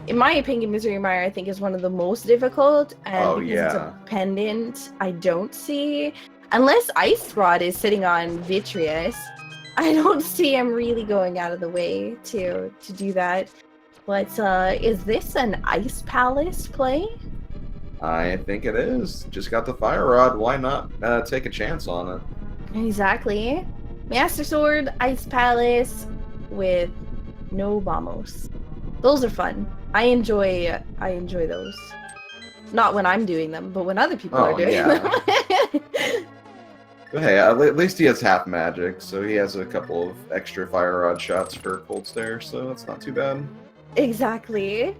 In my opinion, Misery Mire, I think, is one of the most difficult, and because it's a pendant, I don't see, unless Ice Rod is sitting on Vitreous, I don't see him really going out of the way to do that. But is this an Ice Palace play? I think it is. Just got the Fire Rod, why not take a chance on it? Exactly. Master Sword, Ice Palace, with no Bombos. Those are fun. I enjoy those. Not when I'm doing them, but when other people are doing them. But hey, at least he has half magic, so he has a couple of extra Fire Rod shots for Cold Stare, so that's not too bad. Exactly.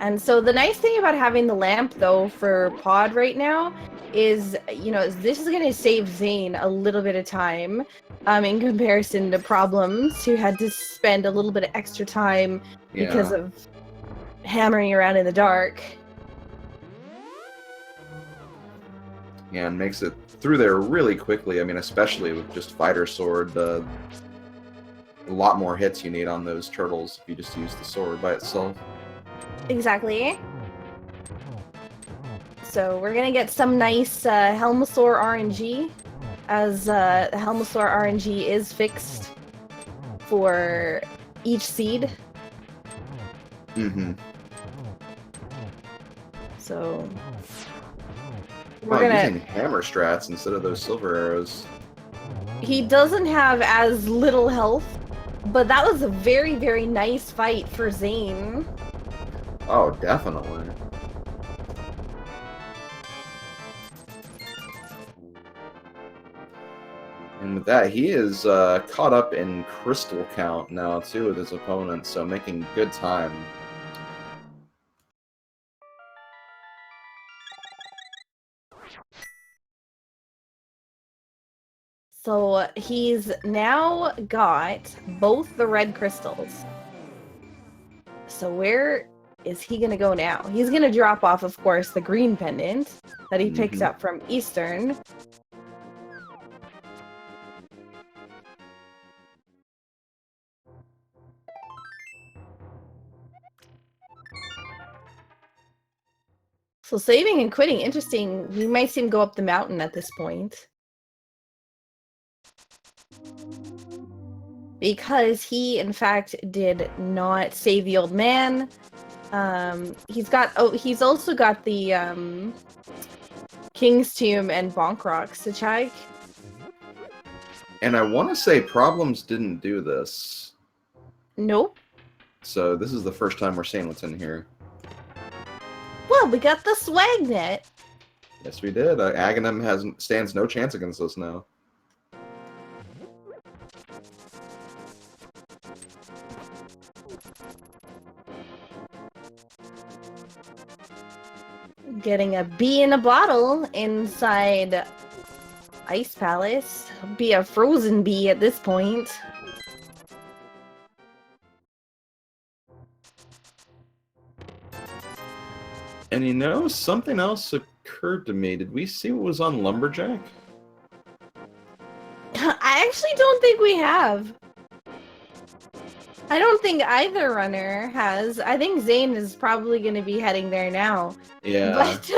And so the nice thing about having the lamp, though, for Pod right now is, you know, this is going to save Zaaen a little bit of time in comparison to Problems, who had to spend a little bit of extra time because of hammering around in the dark. Yeah, and makes it through there really quickly. I mean, especially with just Fighter Sword, a lot more hits you need on those turtles if you just use the sword by itself. Exactly. So we're gonna get some nice Helmosaur RNG, as the Helmosaur RNG is fixed for each seed. Mm-hmm. So we're gonna using hammer strats instead of those silver arrows. He doesn't have as little health, but that was a very, very nice fight for Zaaen. Oh, definitely. And with that, he is caught up in crystal count now, too, with his opponent, so making good time. So he's now got both the red crystals. So where is he going to go now? He's going to drop off, of course, the green pendant that he picked up from Eastern. So saving and quitting, interesting. We might see him go up the mountain at this point. Because he, in fact, did not save the old man. He's also got the King's Tomb and Bonk Rocks to check. And I want to say Problems didn't do this. Nope. So this is the first time we're seeing what's in here. Well, we got the Swagnet. Yes, we did. Aghanim stands no chance against us now. Getting a bee in a bottle inside Ice Palace. Be a frozen bee at this point. And you know, something else occurred to me. Did we see what was on Lumberjack? I actually don't think we have. I don't think either runner has. I think Zaaen is probably going to be heading there now. Yeah. But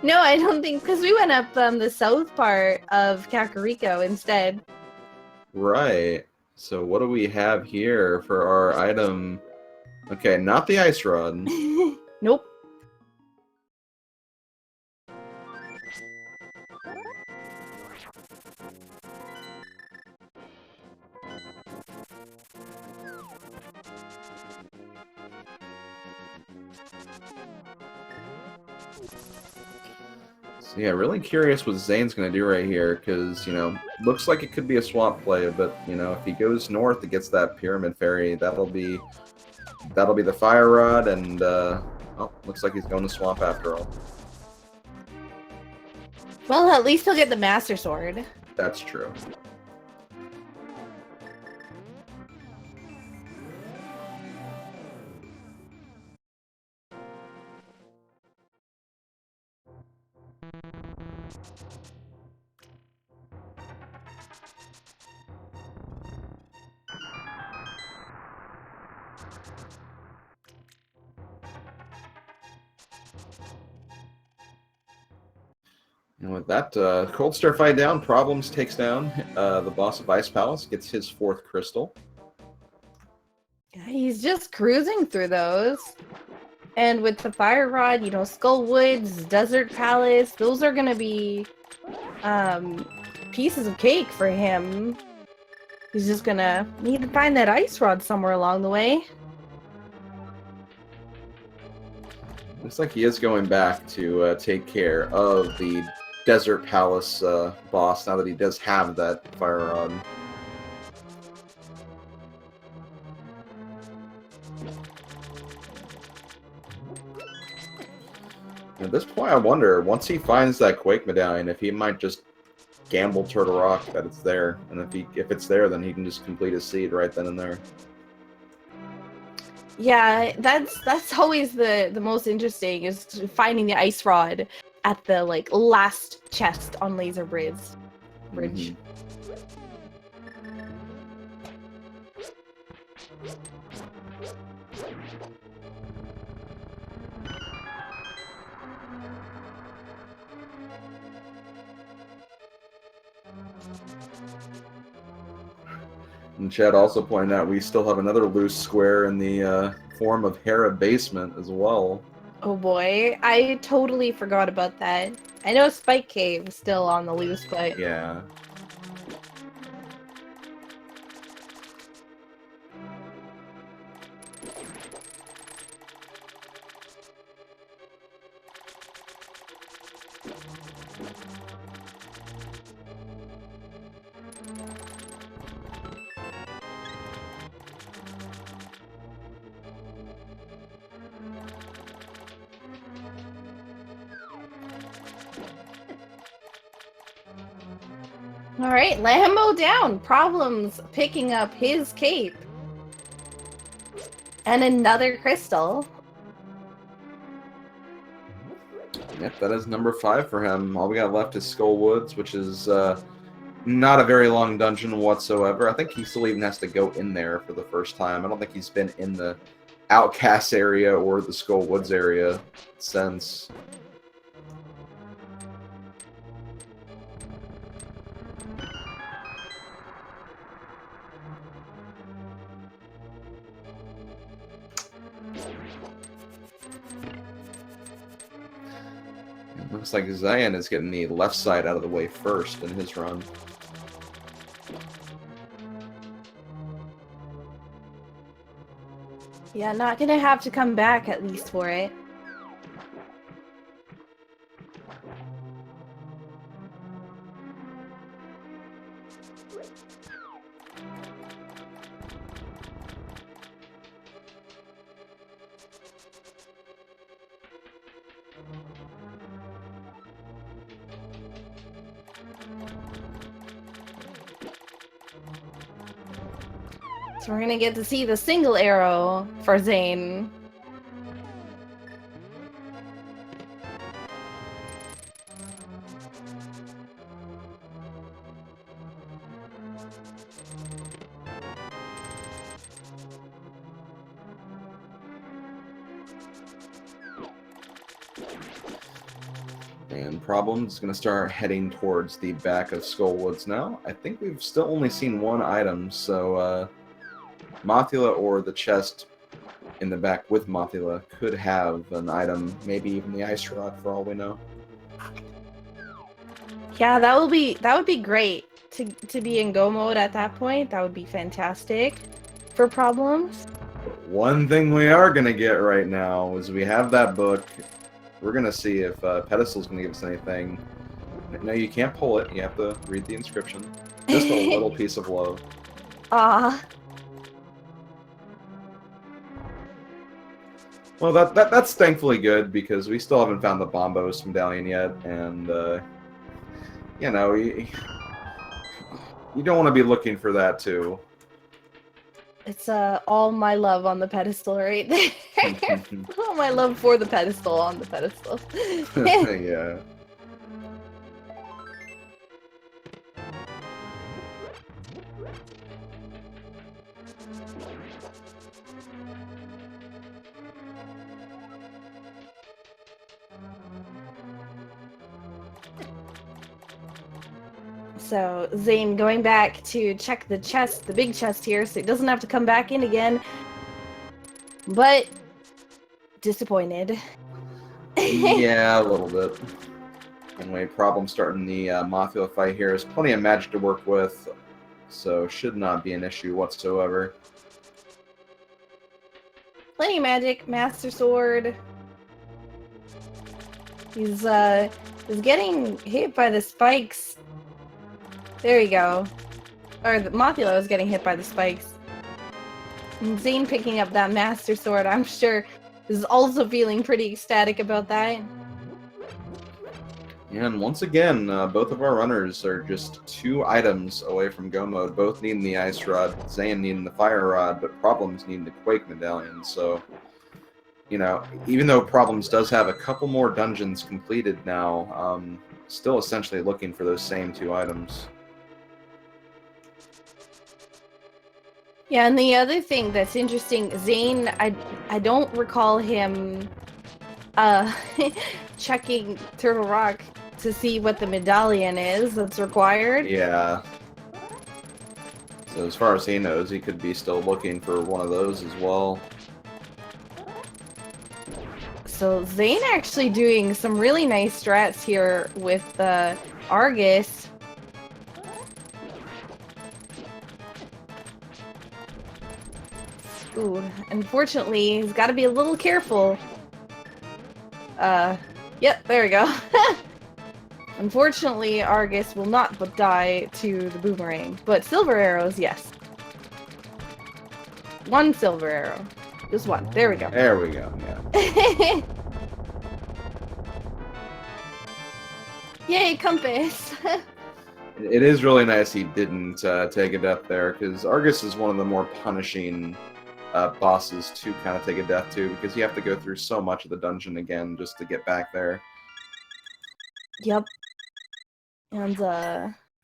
no, I don't think, because we went up the south part of Kakariko instead. Right. So what do we have here for our item? Okay, not the ice rod. Nope. So yeah, really curious what Zane's going to do right here, because, you know, looks like it could be a swamp play, but, you know, if he goes north, it gets that Pyramid Fairy, that'll be the Fire Rod, and, oh, looks like he's going to swamp after all. Well, at least he'll get the Master Sword. That's true. And with that, Cold Star fight down, Problems takes down the boss of Ice Palace, gets his 4th crystal. Yeah, he's just cruising through those. And with the Fire Rod, you know, Skull Woods, Desert Palace, those are going to be pieces of cake for him. He's just going to need to find that Ice Rod somewhere along the way. Looks like he is going back to take care of the Desert Palace boss, now that he does have that Fire Rod. At this point, I wonder, once he finds that Quake Medallion, if he might just gamble Turtle Rock that it's there. And if it's there, then he can just complete his seed right then and there. Yeah, that's always the most interesting, is finding the Ice Rod at the last chest on Laser Bridge. Mm-hmm. And Chad also pointed out we still have another loose square in the form of Hera Basement as well. Oh boy, I totally forgot about that. I know Spike Cave is still on the loose, but Yeah. Alright, Lambo down. Problems picking up his cape. And another crystal. Yep, that is number 5 for him. All we got left is Skull Woods, which is not a very long dungeon whatsoever. I think he still even has to go in there for the first time. I don't think he's been in the Outcast area or the Skull Woods area since. It looks like Zaaen is getting the left side out of the way first in his run. Yeah, not gonna have to come back at least for it. So we're gonna get to see the single arrow for Zaaen. And Problem's going to start heading towards the back of Skullwoods now. I think we've still only seen one item, so Mothula or the chest in the back with Mothula could have an item, maybe even the Ice Rod for all we know. Yeah, that would be great to be in go mode at that point. That would be fantastic for Problems. One thing we are going to get right now is we have that book. We're going to see if Pedestal's going to give us anything. No, you can't pull it. You have to read the inscription. Just a little piece of love. Ah. Well, that's thankfully good, because we still haven't found the Bombos medallion yet, and, you know, you don't want to be looking for that, too. It's all my love on the pedestal right there. All my love for the pedestal on the pedestal. Yeah. So Zane going back to check the chest, the big chest here, so he doesn't have to come back in again. But disappointed. Yeah, a little bit. Anyway, Problem starting the Mothula fight here. There's plenty of magic to work with, so should not be an issue whatsoever. Plenty of magic, Master Sword. He's getting hit by the spikes. There you go. Or the Mothula is getting hit by the spikes. And Zane picking up that Master Sword, I'm sure, is also feeling pretty ecstatic about that. Yeah, and once again, both of our runners are just 2 items away from go mode, both needing the Ice Rod, Zane needing the Fire Rod, but Problems needing the Quake Medallion, so, you know, even though Problems does have a couple more dungeons completed now, still essentially looking for those same 2 items. Yeah, and the other thing that's interesting, Zane, I don't recall him checking Turtle Rock to see what the medallion is that's required. Yeah. So as far as he knows, he could be still looking for one of those as well. So Zane actually doing some really nice strats here with Argus. Ooh, unfortunately, he's got to be a little careful. Yep, there we go. Unfortunately, Argus will not but die to the boomerang, but silver arrows, yes. 1 silver arrow. Just 1. There we go. There we go, yeah. Yay, compass! It is really nice he didn't take a death there, because Argus is one of the more punishing bosses to kind of take a death to, because you have to go through so much of the dungeon again just to get back there. Yep. And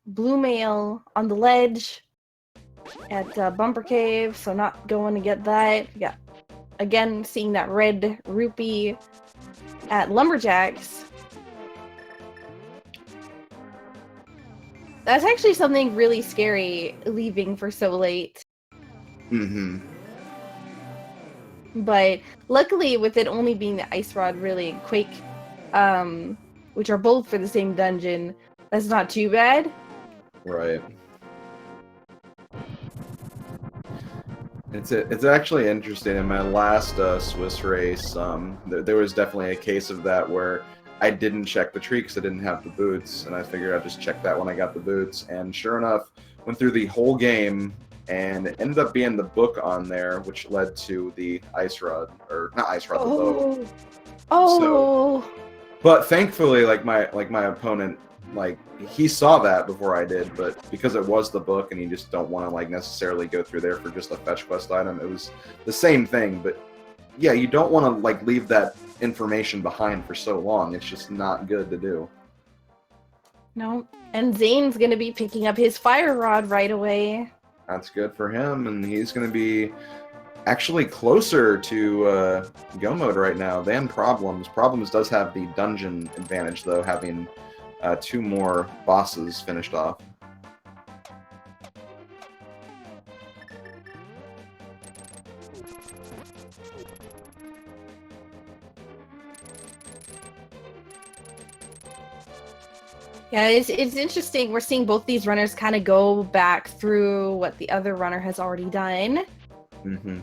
blue mail on the ledge at Bumper Cave, so not going to get that. Yeah. Again, seeing that red rupee at Lumberjacks. That's actually something really scary, leaving for so late. Mm-hmm. But luckily, with it only being the Ice Rod, really, and Quake, which are both for the same dungeon, that's not too bad. Right. It's actually interesting. In my last Swiss race, there was definitely a case of that where I didn't check the tree because I didn't have the boots, and I figured I'd just check that when I got the boots. And sure enough, went through the whole game, and it ended up being the book on there, which led to the Ice Rod, or not Ice Rod, the bow. Oh. So, but thankfully, like my opponent, like he saw that before I did, but because it was the book, and you just don't want to like necessarily go through there for just a fetch quest item, it was the same thing. But yeah, you don't want to like leave that information behind for so long. It's just not good to do. No. And Zane's gonna be picking up his fire rod right away. That's good for him, and he's going to be actually closer to go mode right now than Problems. Problems does have the dungeon advantage, though, having 2 more bosses finished off. Yeah, it's interesting. We're seeing both these runners kind of go back through what the other runner has already done. Mm-hmm.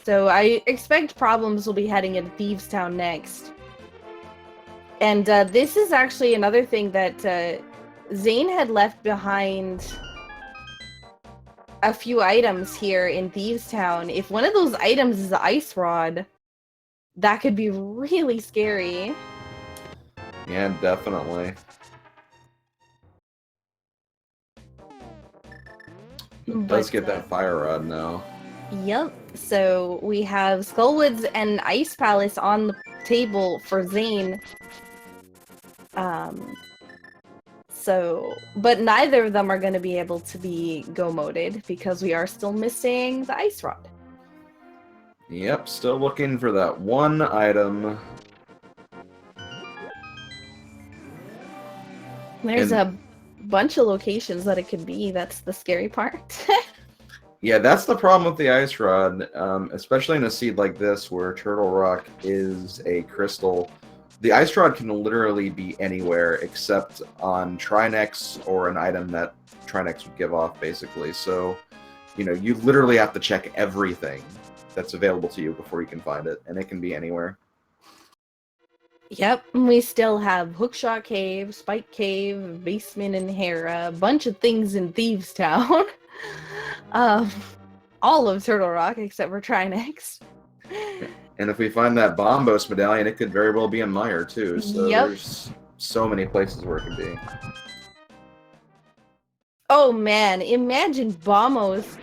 So I expect Problems will be heading into Thieves Town next. And this is actually another thing that Zane had left behind a few items here in Thieves Town. If one of those items is the ice rod, that could be really scary. Yeah, definitely. It does get that fire rod now. Yep. So we have Skullwoods and Ice Palace on the table for Zane. But neither of them are going to be able to be go-moded because we are still missing the ice rod. Yep, still looking for that one item. There's a bunch of locations that it could be. That's the scary part. Yeah, that's the problem with the ice rod, especially in a seed like this where Turtle Rock is a crystal. The ice rod can literally be anywhere except on Trinex or an item that Trinex would give off, basically. So, you know, you literally have to check everything that's available to you before you can find it, and it can be anywhere. Yep, we still have Hookshot Cave, Spike Cave, Basement in Hera, a bunch of things in Thieves Town. All of Turtle Rock except for Trinex. And if we find that Bombos medallion, it could very well be in Mire, too. So Yep. There's so many places where it could be. Oh man, imagine Bombos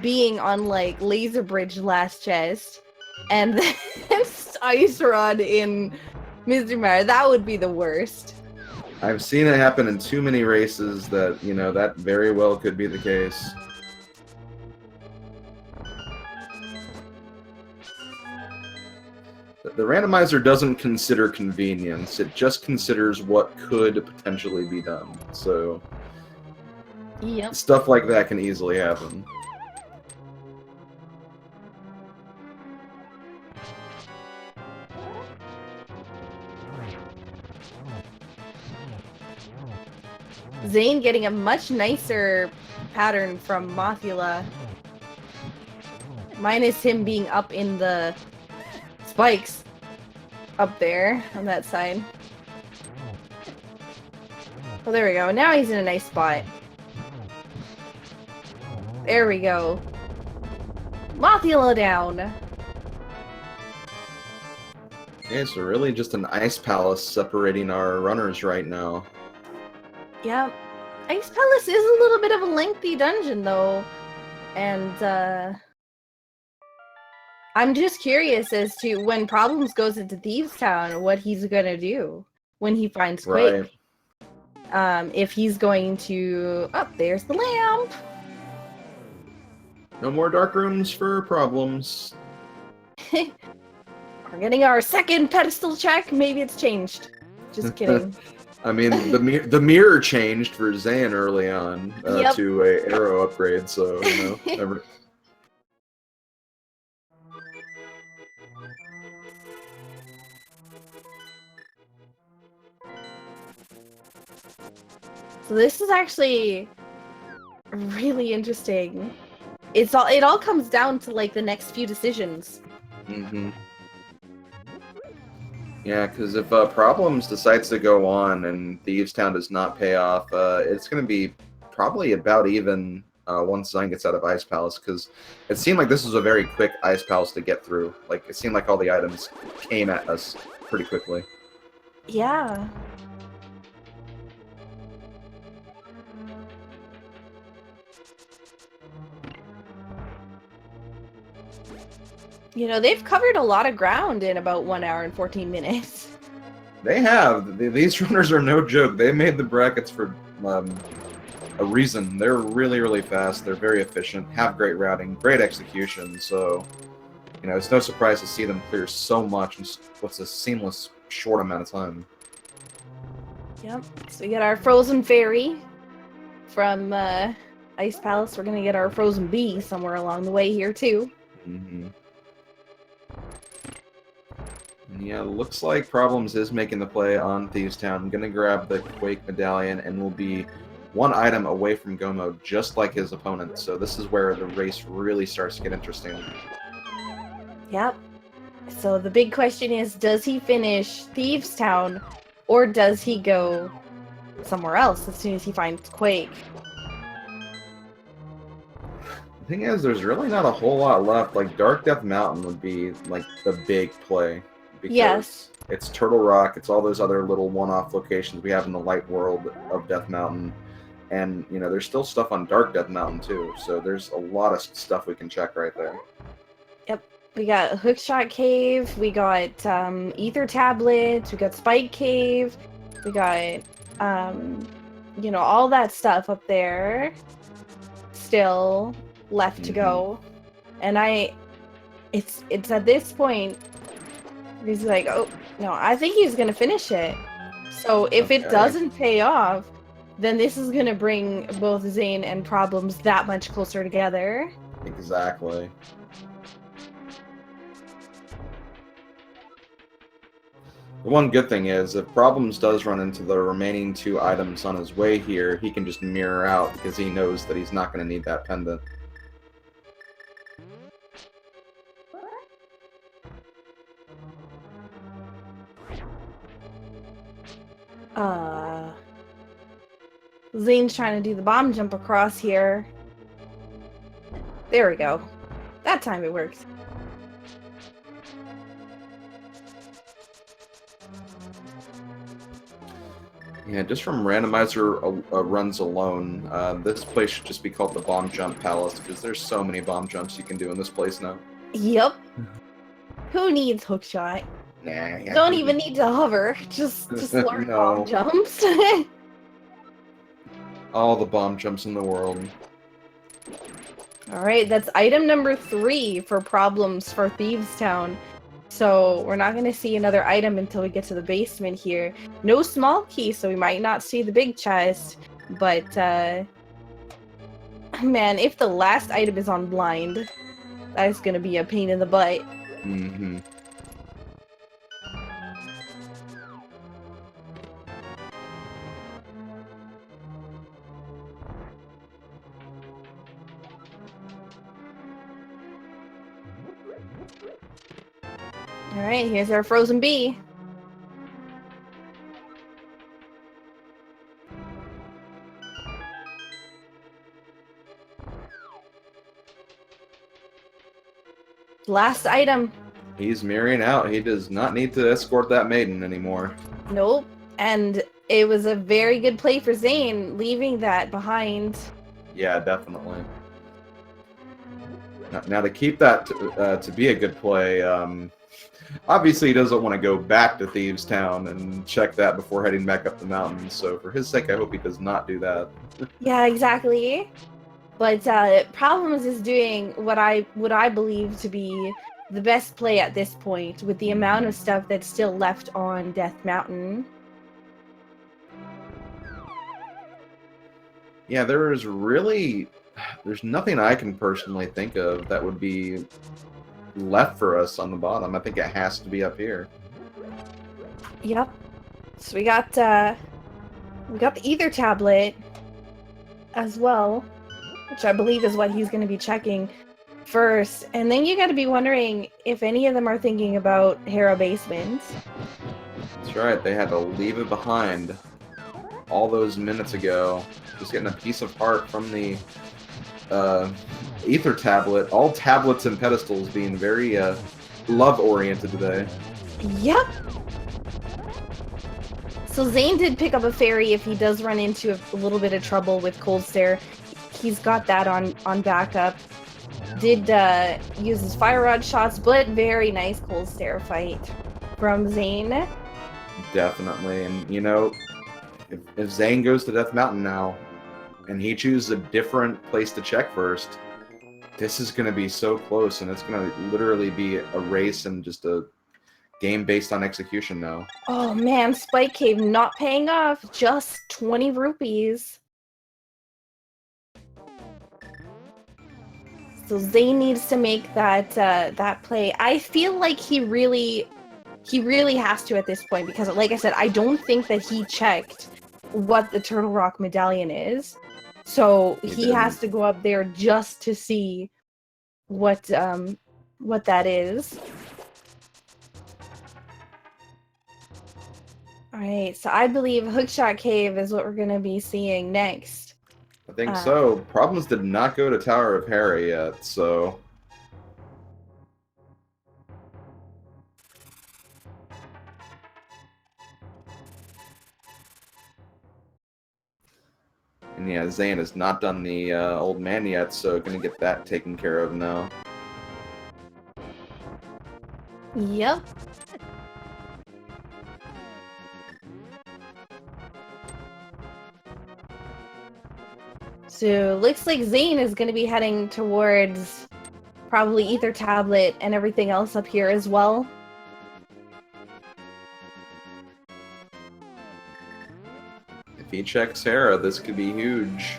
being on like Laser Bridge last chest and then Ice Rod in Mr. Mire. That would be the worst. I've seen it happen in too many races that, you know, that very well could be the case. The randomizer doesn't consider convenience, it just considers what could potentially be done. So, Yep. stuff like that can easily happen. Zane getting a much nicer pattern from Mothula. Minus him being up in the spikes up there on that side. Well, there we go. Now he's in a nice spot. There we go. Mothula down. Okay, so really just an ice palace separating our runners right now. Yeah. Ice Palace is a little bit of a lengthy dungeon, though. And, I'm just curious as to when Problems goes into Thieves Town, what he's gonna do when he finds Quake. Right. If he's going to... Oh, there's the lamp! No more dark rooms for Problems. We're getting our second pedestal check. Maybe it's changed. Just kidding. I mean, the mirror changed for Zaaen early on Yep. to a arrow upgrade, so, you know, never... So this is actually really interesting. It all comes down to like the next few decisions. Mm-hmm. Yeah, because if Problems decides to go on and Thieves Town does not pay off, it's going to be probably about even once Zaaen gets out of Ice Palace, because it seemed like this was a very quick Ice Palace to get through. Like, it seemed like all the items came at us pretty quickly. Yeah. You know, they've covered a lot of ground in about 1 hour and 14 minutes. They have. These runners are no joke. They made the brackets for a reason. They're really, really fast. They're very efficient, have great routing, great execution. So, you know, it's no surprise to see them clear so much in what's a seamless, short amount of time. Yep. So we get our frozen fairy from Ice Palace. We're gonna get our frozen bee somewhere along the way here too. Mm-hmm. Yeah, looks like Problems is making the play on Thieves Town. I'm gonna grab the Quake Medallion and we'll be one item away from go mode, just like his opponent. So this is where the race really starts to get interesting. Yep. So the big question is, does he finish Thieves Town, or does he go somewhere else as soon as he finds Quake? The thing is, there's really not a whole lot left. Like, Dark Death Mountain would be, like, the big play. Because Yes. it's Turtle Rock, it's all those other little one-off locations we have in the light world of Death Mountain. And, you know, there's still stuff on Dark Death Mountain, too. So there's a lot of stuff we can check right there. Yep. We got Hookshot Cave, we got Ether Tablet, we got Spike Cave, we got, you know, all that stuff up there still left to go. And it's at this point, he's like, oh, no, I think he's going to finish it. So if it doesn't pay off, then this is going to bring both Zaaen and Problems that much closer together. Exactly. The one good thing is, if Problems does run into the remaining 2 items on his way here, he can just mirror out because he knows that he's not going to need that pendant. Zane's trying to do the bomb jump across here. There we go. That time it works. Yeah, just from Randomizer runs alone, this place should just be called the Bomb Jump Palace, because there's so many bomb jumps you can do in this place now. Yep. Who needs hookshot? Nah. Don't even need to hover. Just learn bomb jumps. All the bomb jumps in the world. Alright, that's item number 3 for Problems for Thieves Town. So we're not going to see another item until we get to the basement here. No small key, so we might not see the big chest. But, man, if the last item is on blind, that is going to be a pain in the butt. Mm-hmm. Alright, here's our frozen bee. Last item. He's mirroring out. He does not need to escort that maiden anymore. Nope. And it was a very good play for Zaaen, leaving that behind. Yeah, definitely. Now to keep that to be a good play, obviously he doesn't want to go back to Thieves Town and check that before heading back up the mountain. So for his sake, I hope he does not do that. Yeah, exactly. But Problems is doing what I believe to be the best play at this point, with the amount of stuff that's still left on Death Mountain. Yeah, there's nothing I can personally think of that would be left for us on the bottom. I think it has to be up here. Yep. So we got the Ether Tablet as well, which I believe is what he's going to be checking first. And then you got to be wondering if any of them are thinking about Hera Basement. That's right. They had to leave it behind all those minutes ago. Just getting a piece of heart from the Ether Tablet. All tablets and pedestals being very love-oriented today. Yep. So Zaaen did pick up a fairy if he does run into a little bit of trouble with Cold Stare. He's got that on backup. Did use his Fire Rod shots, but very nice Cold Stare fight from Zaaen. Definitely. And, you know, if Zaaen goes to Death Mountain now, and he chooses a different place to check first, this is going to be so close, and it's going to literally be a race and just a game based on execution now. Oh man, Spike Cave not paying off. Just 20 rupees. So Zane needs to make that play. I feel like he really has to at this point, because like I said, I don't think that he checked what the Turtle Rock medallion is. So he has to go up there just to see what that is. Alright, so I believe Hookshot Cave is what we're gonna be seeing next. I think so. Problems did not go to Tower of Hera yet, so... And yeah, Zaaen has not done the old man yet, so gonna get that taken care of now. Yep. So looks like Zane is going to be heading towards probably Ether Tablet and everything else up here as well. If he checks Hera, this could be huge.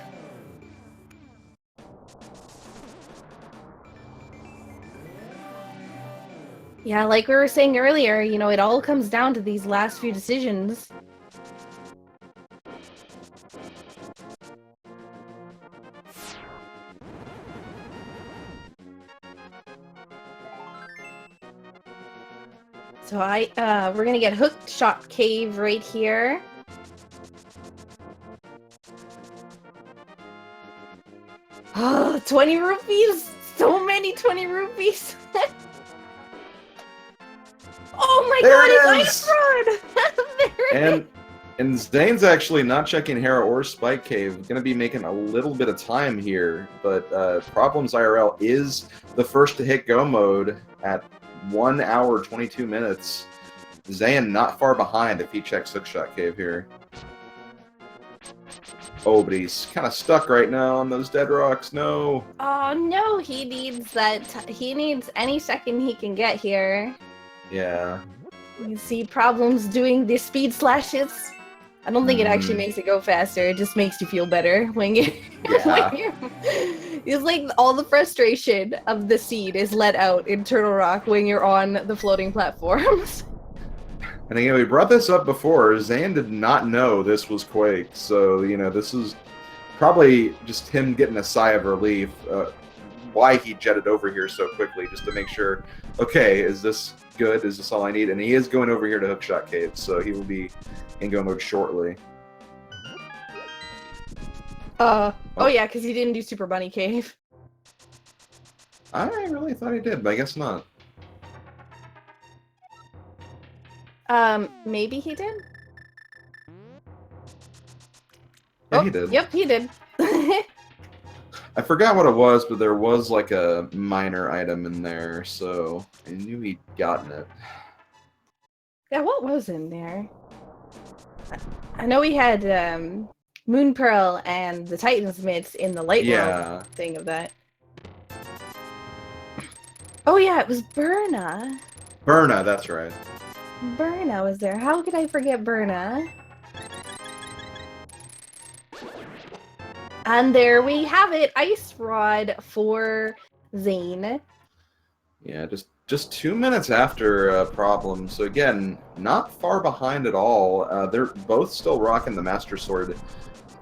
Yeah, like we were saying earlier, you know, it all comes down to these last few decisions. So we're gonna get Hookshot Cave right here. Oh, 20 rupees! So many 20 rupees! Oh my god, it's Ice Rod! And Zane's actually not checking Hera or Spike Cave. Gonna be making a little bit of time here, but ProblemsIRL is the first to hit go mode at 1 hour 22 minutes. Zaaen not far behind if he checks Hookshot Cave here. Oh, but he's kind of stuck right now on those dead rocks. No. Oh no, he needs that. He needs any second he can get here. Yeah. You see Problems doing the speed slashes. I don't think it actually makes it go faster. It just makes you feel better when you. Yeah. It's like all the frustration of the seed is let out in Turtle Rock when you're on the floating platforms. And again, we brought this up before. Zaaen did not know this was Quake, so you know this is probably just him getting a sigh of relief. Why he jetted over here so quickly, just to make sure. Okay, is this good? Is this all I need? And he is going over here to Hookshot Cave, so he will be in go mode shortly. Oh yeah, because he didn't do Super Bunny Cave. I really thought he did, but I guess not. Maybe he did? Yeah, he did. Yep, he did. I forgot what it was, but there was like a minor item in there, so I knew he'd gotten it. Yeah, what was in there? I know we had Moon Pearl and the Titan's Mitts in the Light World thing of that. Oh yeah, it was Burna. Burna, that's right. Burna was there. How could I forget Burna? And there we have it. Ice Rod for Zane. Yeah, just 2 minutes after Problem. So again, not far behind at all. They're both still rocking the Master Sword,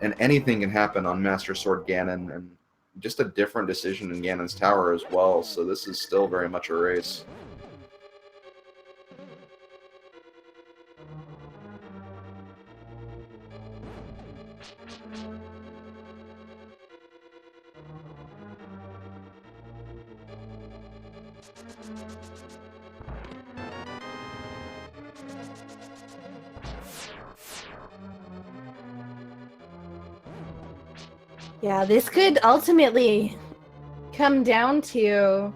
and anything can happen on Master Sword Ganon, and just a different decision in Ganon's Tower as well. So this is still very much a race. Yeah, this could ultimately come down to,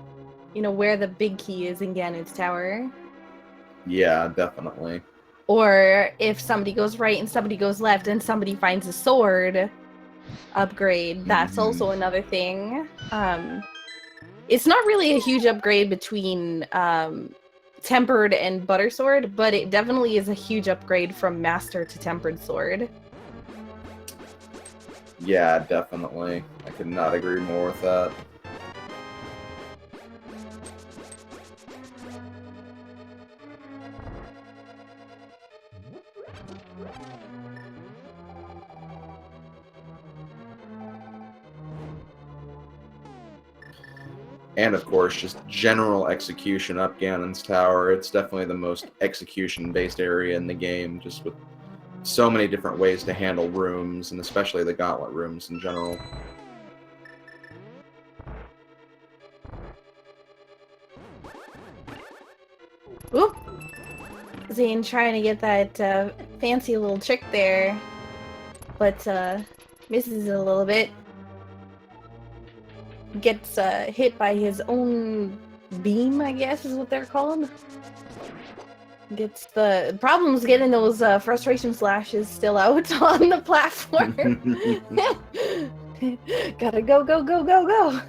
you know, where the big key is in Ganon's Tower. Yeah, definitely. Or if somebody goes right and somebody goes left and somebody finds a sword upgrade, that's also another thing. It's not really a huge upgrade between tempered and butter sword, but it definitely is a huge upgrade from master to tempered sword. Yeah, definitely. I could not agree more with that. And of course, just general execution up Ganon's Tower. It's definitely the most execution-based area in the game, just with so many different ways to handle rooms, and especially the gauntlet rooms in general. Oop! Zane trying to get that fancy little trick there, but misses a little bit. Gets hit by his own beam, I guess is what they're called. Gets the problems getting those frustration slashes still out on the platform. Gotta go, go, go, go, go.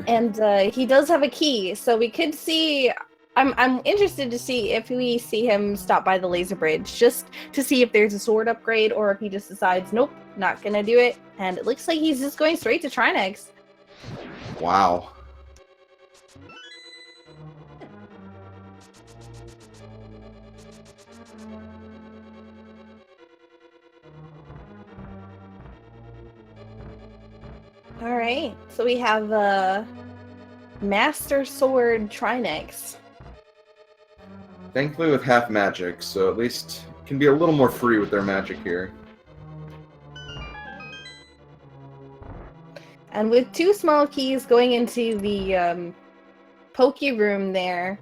And he does have a key, so we could see. I'm interested to see if we see him stop by the laser bridge, just to see if there's a sword upgrade, or if he just decides, nope, not gonna do it. And it looks like he's just going straight to Trinex. Wow. Alright, so we have Master Sword Trinex. Thankfully with half magic, so at least can be a little more free with their magic here. And with 2 small keys going into the pokey room there,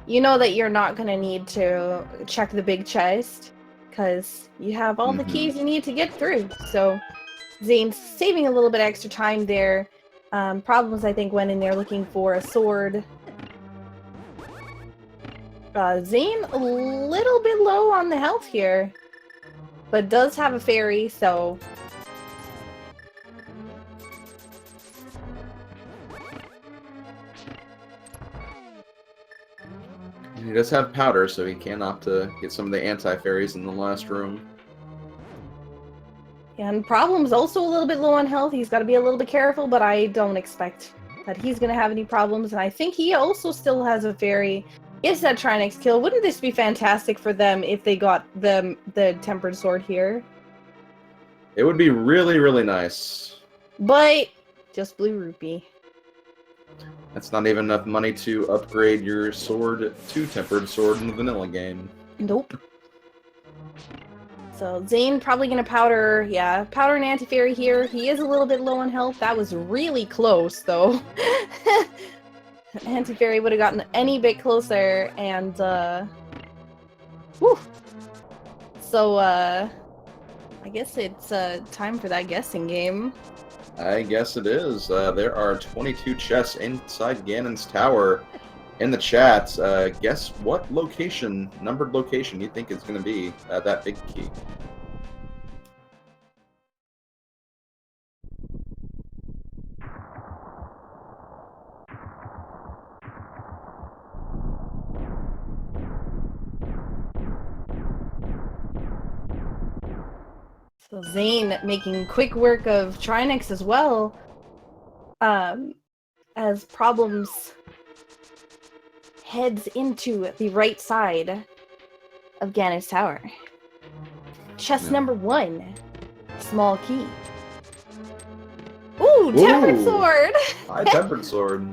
you know that you're not going to need to check the big chest, because you have all the keys you need to get through. So Zane's saving a little bit extra time there. Problems, I think, went in there looking for a sword. Zane a little bit low on the health here, but does have a fairy, so... He does have powder, so he can opt to get some of the anti-fairies in the last room. And Problem's also a little bit low on health. He's got to be a little bit careful, but I don't expect that he's going to have any problems. And I think he also still has a fairy. Gets that Trinex kill. Wouldn't this be fantastic for them if they got the tempered sword here? It would be really, really nice. But just blue rupee. That's not even enough money to upgrade your sword to tempered sword in the vanilla game. Nope. So Zane probably gonna powder an anti-fairy here. He is a little bit low on health. That was really close though. Anti-fairy would have gotten any bit closer, and whew. So I guess it's time for that guessing game. I guess it is. There are 22 chests inside Ganon's Tower. In the chat, guess what location, numbered location, you think is going to be that big key? So Zane making quick work of Trinex as well, as Problems heads into the right side of Ganon's Tower. Chest number 1, small key. Ooh, tempered sword! High tempered sword.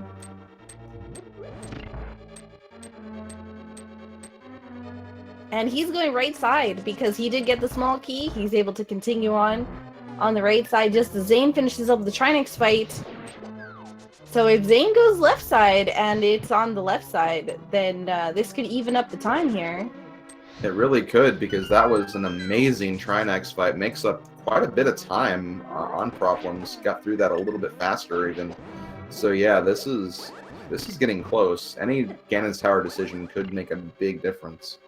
And he's going right side because he did get the small key. He's able to continue on the right side just as Zane finishes up the Trinex fight. So if Zane goes left side and it's on the left side, then this could even up the time here. It really could, because that was an amazing Trinex fight. Makes up quite a bit of time on Problems. Got through that a little bit faster even. So yeah, this is this is getting close. Any Ganon's Tower decision could make a big difference.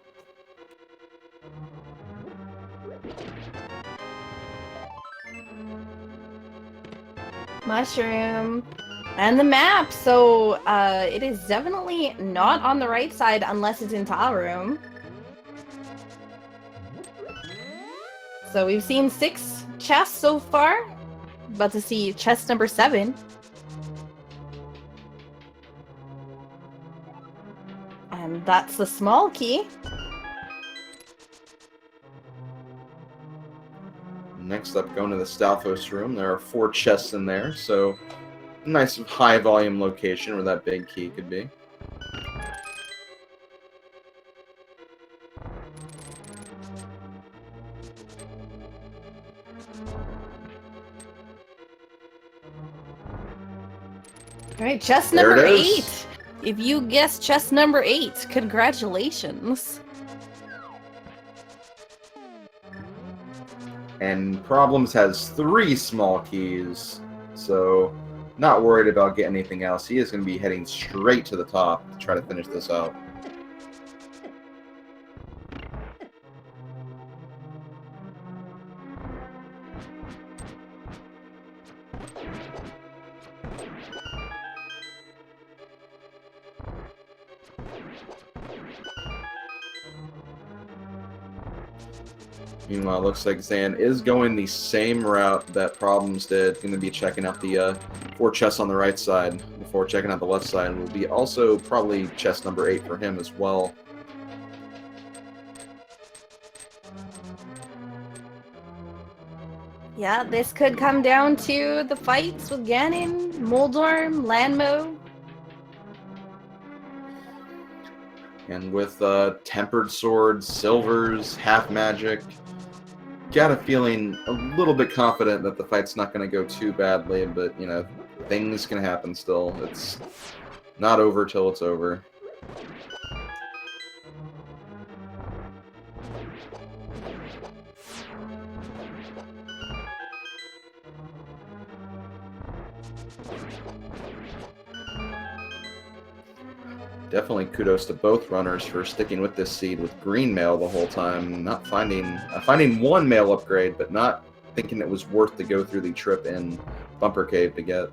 Mushroom. And the map, so it is definitely not on the right side unless it's in tile room. So we've seen 6 chests so far. About to see chest number 7. And that's the small key. Next up, going to the Stalfos room. There are 4 chests in there, so nice high volume location where that big key could be. All right, chest There number it is. 8. If you guessed chest number 8, congratulations. And Problems has 3 small keys, so not worried about getting anything else. He is going to be heading straight to the top to try to finish this out. Meanwhile, it looks like Zaaen is going the same route that Problems did. Going to be checking out the 4 chests on the right side before checking out the left side. And will be also probably chest number 8 for him as well. Yeah, this could come down to the fights with Ganon, Moldorm, Lanmo. And with tempered swords, silvers, half magic, got a feeling a little bit confident that the fight's not going to go too badly, but, you know, things can happen still. It's not over till it's over. Definitely kudos to both runners for sticking with this seed with green mail the whole time, not finding one mail upgrade, but not thinking it was worth to go through the trip in Bumper Cave to get.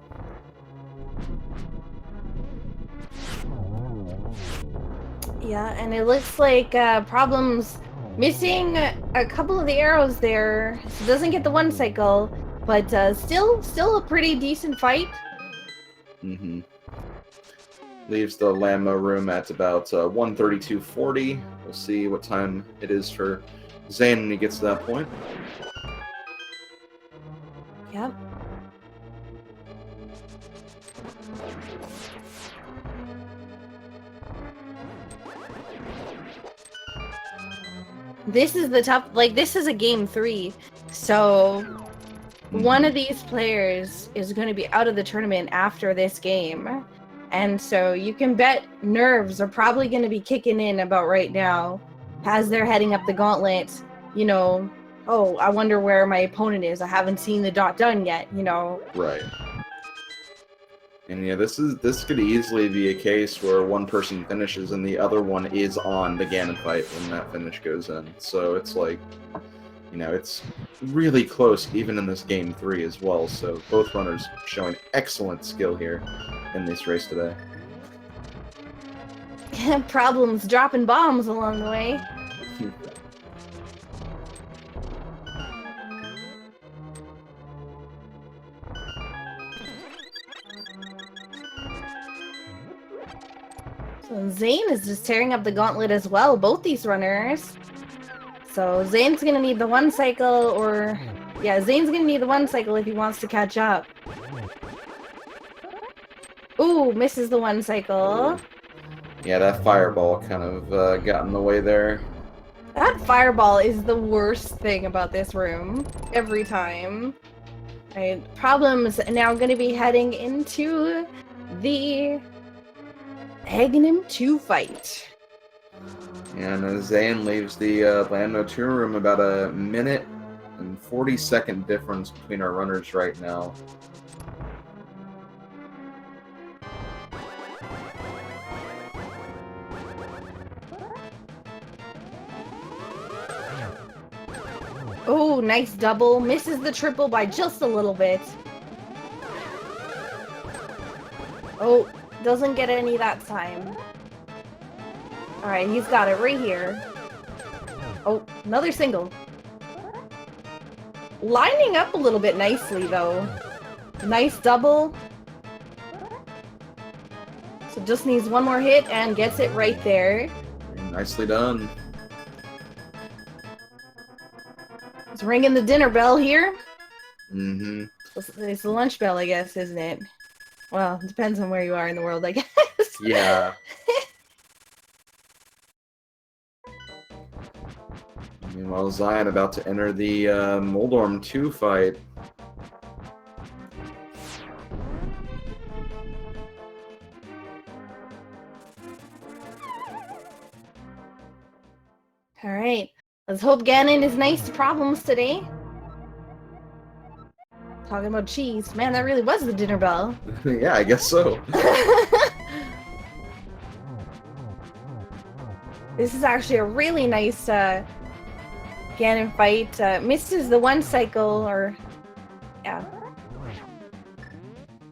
Yeah, and it looks like Problems missing a couple of the arrows there. So doesn't get the 1 cycle, but still a pretty decent fight. Mm-hmm. Leaves the Lammo room at about 1:32:40. We'll see what time it is for Zaaen when he gets to that point. Yep. This is the tough, like, this is a game 3, so one of these players is going to be out of the tournament after this game. And so you can bet nerves are probably going to be kicking in about right now as they're heading up the gauntlet. You know, oh, I wonder where my opponent is. I haven't seen the dot done yet, you know. Right. And yeah, this could easily be a case where one person finishes and the other one is on the Ganon fight when that finish goes in. So it's like, you know, it's really close even in this game 3 as well. So both runners showing excellent skill here in this race today. Problems dropping bombs along the way. So Zaaen is just tearing up the gauntlet as well, both these runners. So Zane's gonna need the 1 cycle, or yeah, Zane's gonna need the 1 cycle if he wants to catch up. Ooh, misses the 1 cycle. Yeah, that fireball kind of got in the way there. That fireball is the worst thing about this room. Every time. Right, Problems now gonna be heading into the Aghanim 2 fight. And Zaaen leaves the Lammo 2 room about a minute and 40-second difference between our runners right now. nice double. Misses the triple by just a little bit. Oh, doesn't get any that time. Alright, he's got it right here. Oh, another single. Lining up a little bit nicely, though. Nice double. So just needs one more hit and gets it right there. Nicely done. It's ringing the dinner bell here. Mm-hmm. It's the lunch bell, I guess, isn't it? Well, it depends on where you are in the world, I guess. Yeah. Meanwhile, Zaaen about to enter the Moldorm 2 fight. Alright. Let's hope Ganon is nice to Problems today. Talking about cheese. Man, that really was the dinner bell. Yeah, I guess so. This is actually a really nice Ganon fight. Misses the one cycle, or... yeah.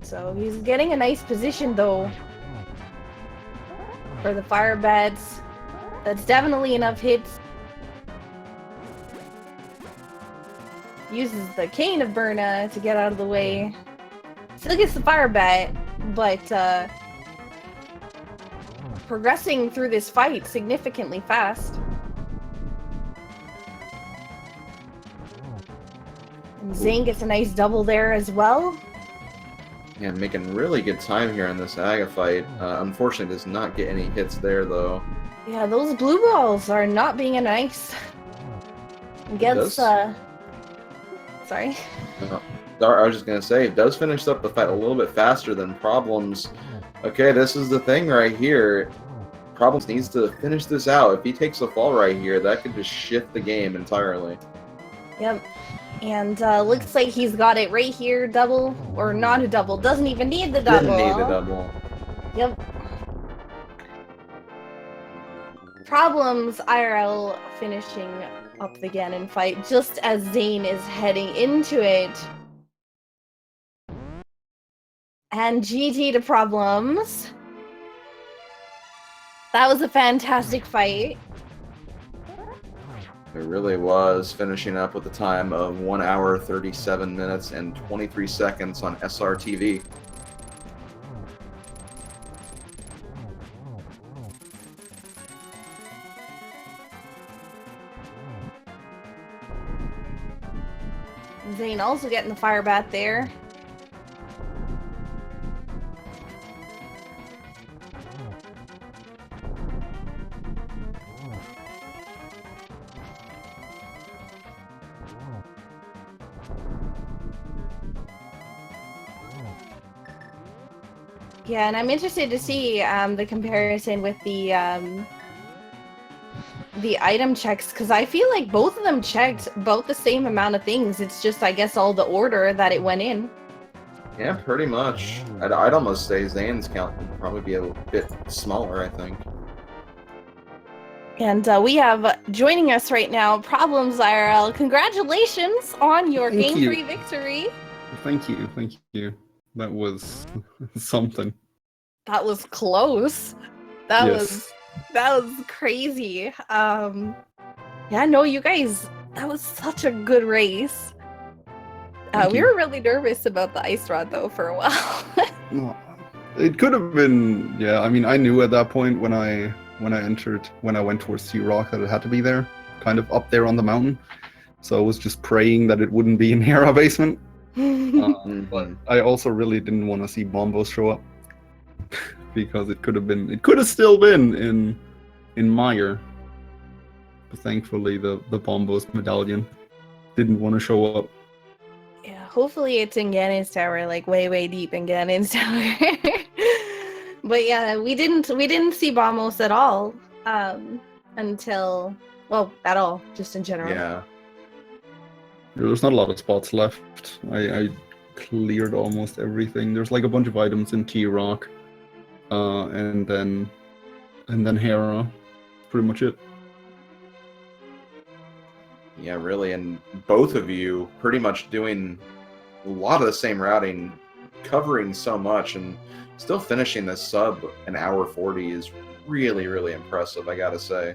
So he's getting a nice position, though, for the fire bats. That's definitely enough hits. Uses the Cane of Burna to get out of the way. Still gets the fire bat, but progressing through this fight significantly fast. And Zaaen gets a nice double there as well. Yeah, making really good time here in this Aga fight. Unfortunately, does not get any hits there, though. Yeah, those blue balls are not being a nice. Gets sorry. I was just gonna say, it does finish up the fight a little bit faster than Problems. Okay, this is the thing right here. Problems needs to finish this out. If he takes a fall right here, that could just shift the game entirely. Yep. And looks like he's got it right here, double, or not a double, doesn't even need the double. Didn't need the double. Yep. Problems IRL finishing up the Ganon fight just as Zaaen is heading into it. And GT to Problems. That was a fantastic fight. It really was, finishing up with a time of 1 hour, 37 minutes, and 23 seconds on SRTV. Zaaen also getting the fire bat there. Yeah, and I'm interested to see the comparison with the item checks, because I feel like both of them checked both the same amount of things. It's just, I guess, all the order that it went in. Yeah, pretty much. I'd almost say Zaane's count would probably be a bit smaller, I think. And we have joining us right now, Problems IRL. Congratulations on your Thank you. game-free victory. Thank you. That was something. That was close. That Yes. was crazy. Yeah, no, you guys, that was such a good race. Thank We you. were really nervous about the ice rod though for a while. No, it could have been, yeah. I mean, I knew at that point when I went towards Sea Rock that it had to be there, kind of up there on the mountain. So I was just praying that it wouldn't be in Hera basement. But I also really didn't want to see Bombos show up because it could have still been in Meyer. But thankfully the Bombos medallion didn't want to show up. Yeah, hopefully it's in Ganon's Tower, like way deep in Ganon's Tower. But yeah, we didn't see Bombos at all until, well, at all, just in general. Yeah. There's not a lot of spots left. I cleared almost everything. There's like a bunch of items in T-Rock, and then Hera. Pretty much it. Yeah, really, and both of you pretty much doing a lot of the same routing, covering so much, and still finishing this sub an hour 40 is really, really impressive, I gotta say.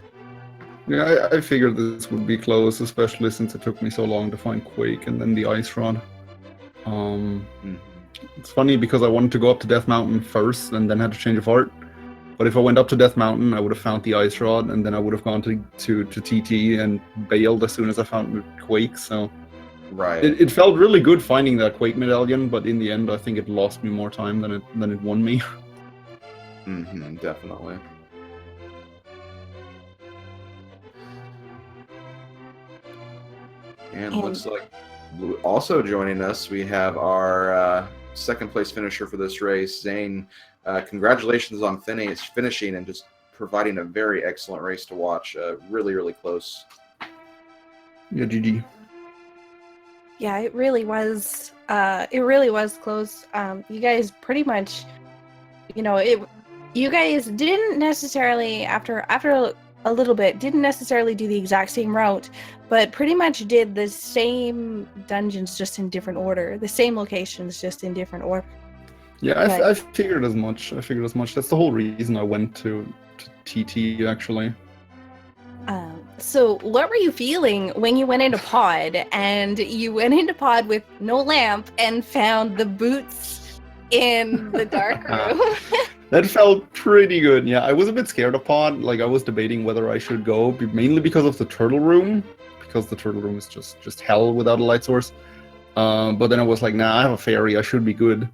Yeah, I figured this would be close, especially since it took me so long to find Quake and then the Ice Rod. It's funny because I wanted to go up to Death Mountain first and then had to change of heart. But if I went up to Death Mountain, I would have found the Ice Rod, and then I would have gone to TT and bailed as soon as I found Quake. So Right. it felt really good finding that Quake medallion, but in the end, I think it lost me more time than it won me. Definitely. And looks like also joining us, we have our second place finisher for this race, Zaaen. Congratulations on finishing and just providing a very excellent race to watch. Really, really close. Yeah, GG. Yeah, it really was. It really was close. You guys pretty much, you guys didn't necessarily after a little bit didn't necessarily do the exact same route, but pretty much did the same dungeons just in different order, the same locations just in different order. Yeah, I figured as much. That's the whole reason I went to TT, actually. So what were you feeling when you went into pod and you went into pod with no lamp and found the boots in the dark room? That felt pretty good. Yeah, I was a bit scared of pod. Like, I was debating whether I should go, mainly because of the turtle room, because the turtle room is just hell without a light source. But then I was like, nah, I have a fairy, I should be good.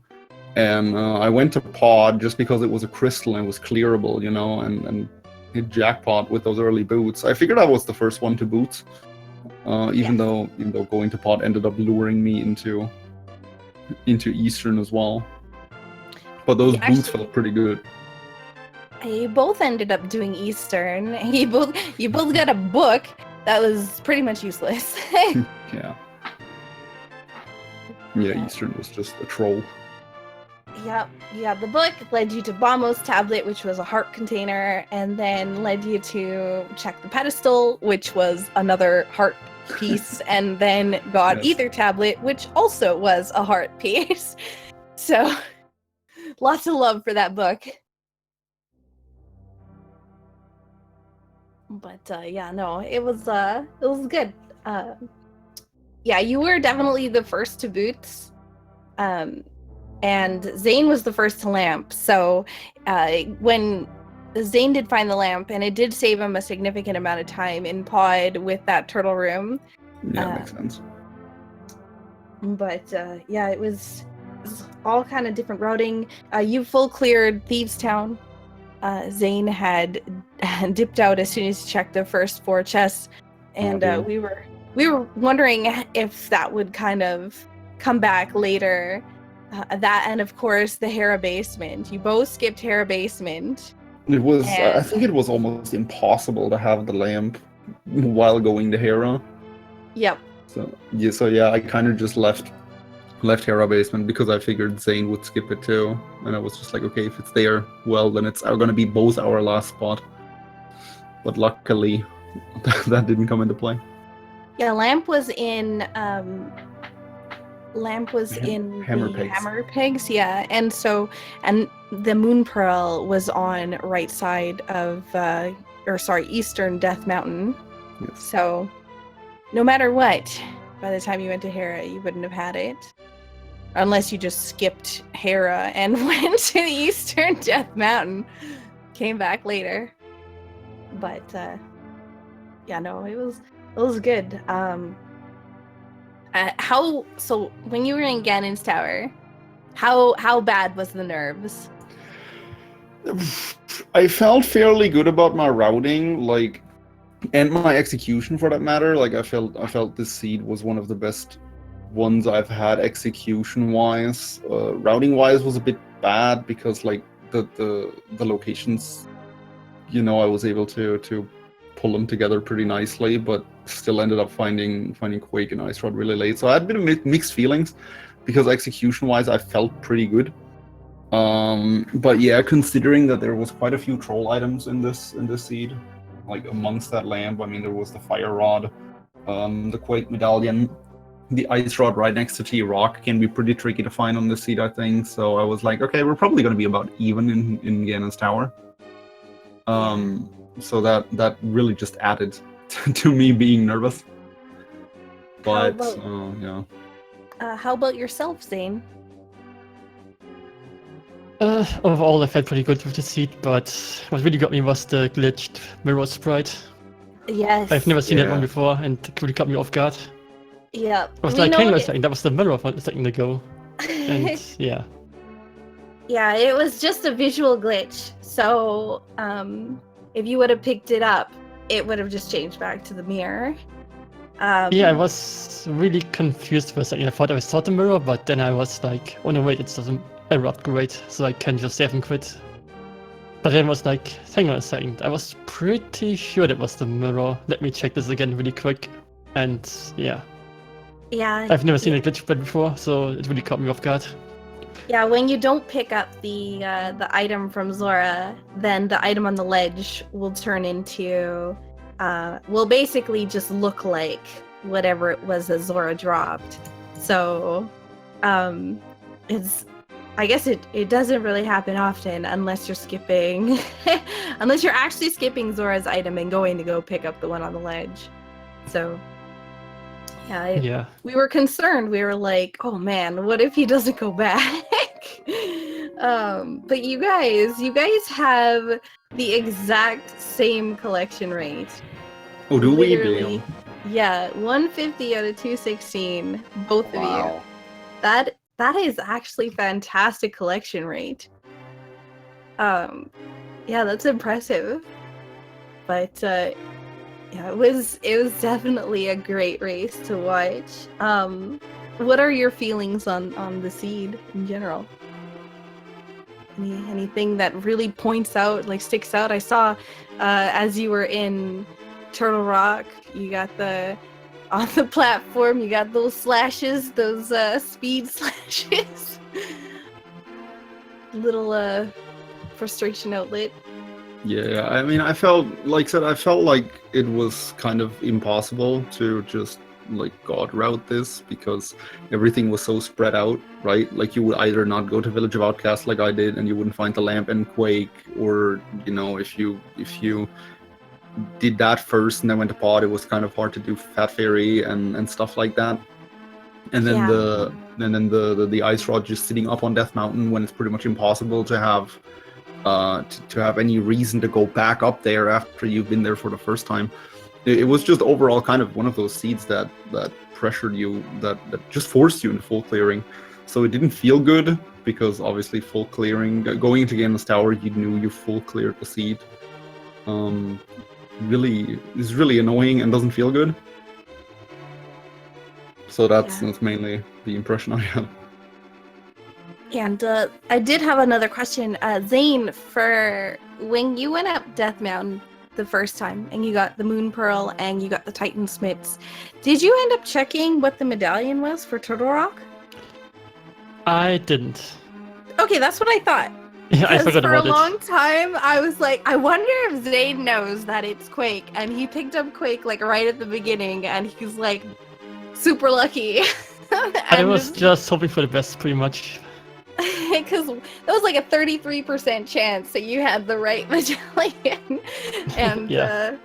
And I went to pod just because it was a crystal and it was clearable, and hit jackpot with those early boots. I figured I was the first one to boot, even though going to pod ended up luring me into Eastern as well. But those boots felt pretty good. You both ended up doing Eastern. You both got a book that was pretty much useless. Yeah, Eastern was just a troll. Yeah, the book led you to Bombo's tablet, which was a heart container, and then led you to check the pedestal, which was another heart piece, and then got Ether tablet, which also was a heart piece. So, lots of love for that book. But it was good. Yeah, you were definitely the first to boots. And Zaaen was the first to lamp. So when Zaaen did find the lamp, and it did save him a significant amount of time in pod with that turtle room. Yeah, makes sense. But it was all kind of different routing. You full cleared Thieves Town. Zaaen had dipped out as soon as he checked the first 4 chests, and we were wondering if that would kind of come back later. That, and of course the Hera basement. You both skipped Hera basement. It was. I think it was almost impossible to have the lamp while going to Hera. Yep. So I kind of just left Hera basement because I figured Zaaen would skip it too, and I was just like, okay, if it's there, well, then it's going to be both our last spot. But luckily, that didn't come into play. Yeah, Lamp was in Hammer Pigs, yeah, and the Moon Pearl was on right side of Eastern Death Mountain. Yes. So no matter what, by the time you went to Hera, you wouldn't have had it, unless you just skipped Hera and went to the Eastern Death Mountain, came back later. But it was good. So when you were in Ganon's Tower, how bad was the nerves? I felt fairly good about my routing, and my execution for that matter. I felt this seed was one of the best ones I've had execution wise. Routing wise was a bit bad because the locations, I was able to pull them together pretty nicely, but still ended up finding Quake and Ice Rod really late. So I had a bit of mixed feelings because execution wise I felt pretty good. But yeah, considering that there was quite a few troll items in this seed, amongst that lamp, I mean, there was the fire rod, the Quake medallion, the ice rod right next to T-Rock can be pretty tricky to find on this seed, I think. So I was like, okay, we're probably going to be about even in Ganon's tower. So that really just added to me being nervous. But yeah. How about yourself, Zane? Overall, I felt pretty good with the seed, but what really got me was the glitched mirror sprite. Yes. I've never seen that one Yeah. before, and it really caught me off guard. Yeah. I was like, hang on a second, that was the mirror a second ago. And yeah. Yeah, it was just a visual glitch. So, if you would have picked it up, it would have just changed back to the mirror. Yeah, I was really confused for a second. I thought I saw the mirror, but then I was like, oh no, wait, it doesn't erupt great, so I can just save and quit. But then I was like, hang on a second, I was pretty sure that was the mirror. Let me check this again really quick. And yeah, Yeah. I've never seen a glitch before, so it really caught me off guard. Yeah, when you don't pick up the item from Zora, then the item on the ledge will turn into, will basically just look like whatever it was that Zora dropped. So, I guess it doesn't really happen often unless you're skipping, unless you're actually skipping Zora's item and going to go pick up the one on the ledge. So, yeah, we were concerned. We were like, oh man, what if he doesn't go back? But you guys have the exact same collection rate. Oh, do we? Literally, yeah, 150 out of 216, both of you. That is actually fantastic collection rate. Yeah, that's impressive. But yeah, it was definitely a great race to watch. What are your feelings on the seed in general? Anything that really points out, like sticks out? I saw as you were in Turtle Rock, you got on the platform, you got those slashes, those speed slashes. Little frustration outlet. Yeah, I mean, I felt like it was kind of impossible to just like god route this because everything was so spread out, right? Like you would either not go to Village of Outcasts like I did and you wouldn't find the lamp in Quake, or you know, if you did that first and then went to Pod, it was kind of hard to do Fat Fairy and stuff like that. And then the ice rod just sitting up on Death Mountain when it's pretty much impossible to have any reason to go back up there after you've been there for the first time. It was just overall kind of one of those seeds that pressured you, that just forced you into full clearing. So it didn't feel good because obviously full clearing, going into Ganon's Tower, you knew you full cleared the seed. Really is really annoying and doesn't feel good. So that's mainly the impression I had. And I did have another question, Zane, for when you went up Death Mountain the first time and you got the Moon Pearl and you got the Titan Smiths, did you end up checking what the medallion was for Turtle Rock? I didn't. Okay, that's what I thought. Yeah, I forgot for about a it. long time, I was like, I wonder if Zane knows that it's Quake, and he picked up Quake like right at the beginning, and he's like super lucky. I was just hoping for the best, pretty much. Because that was like a 33% chance that you had the right medallion, and yeah,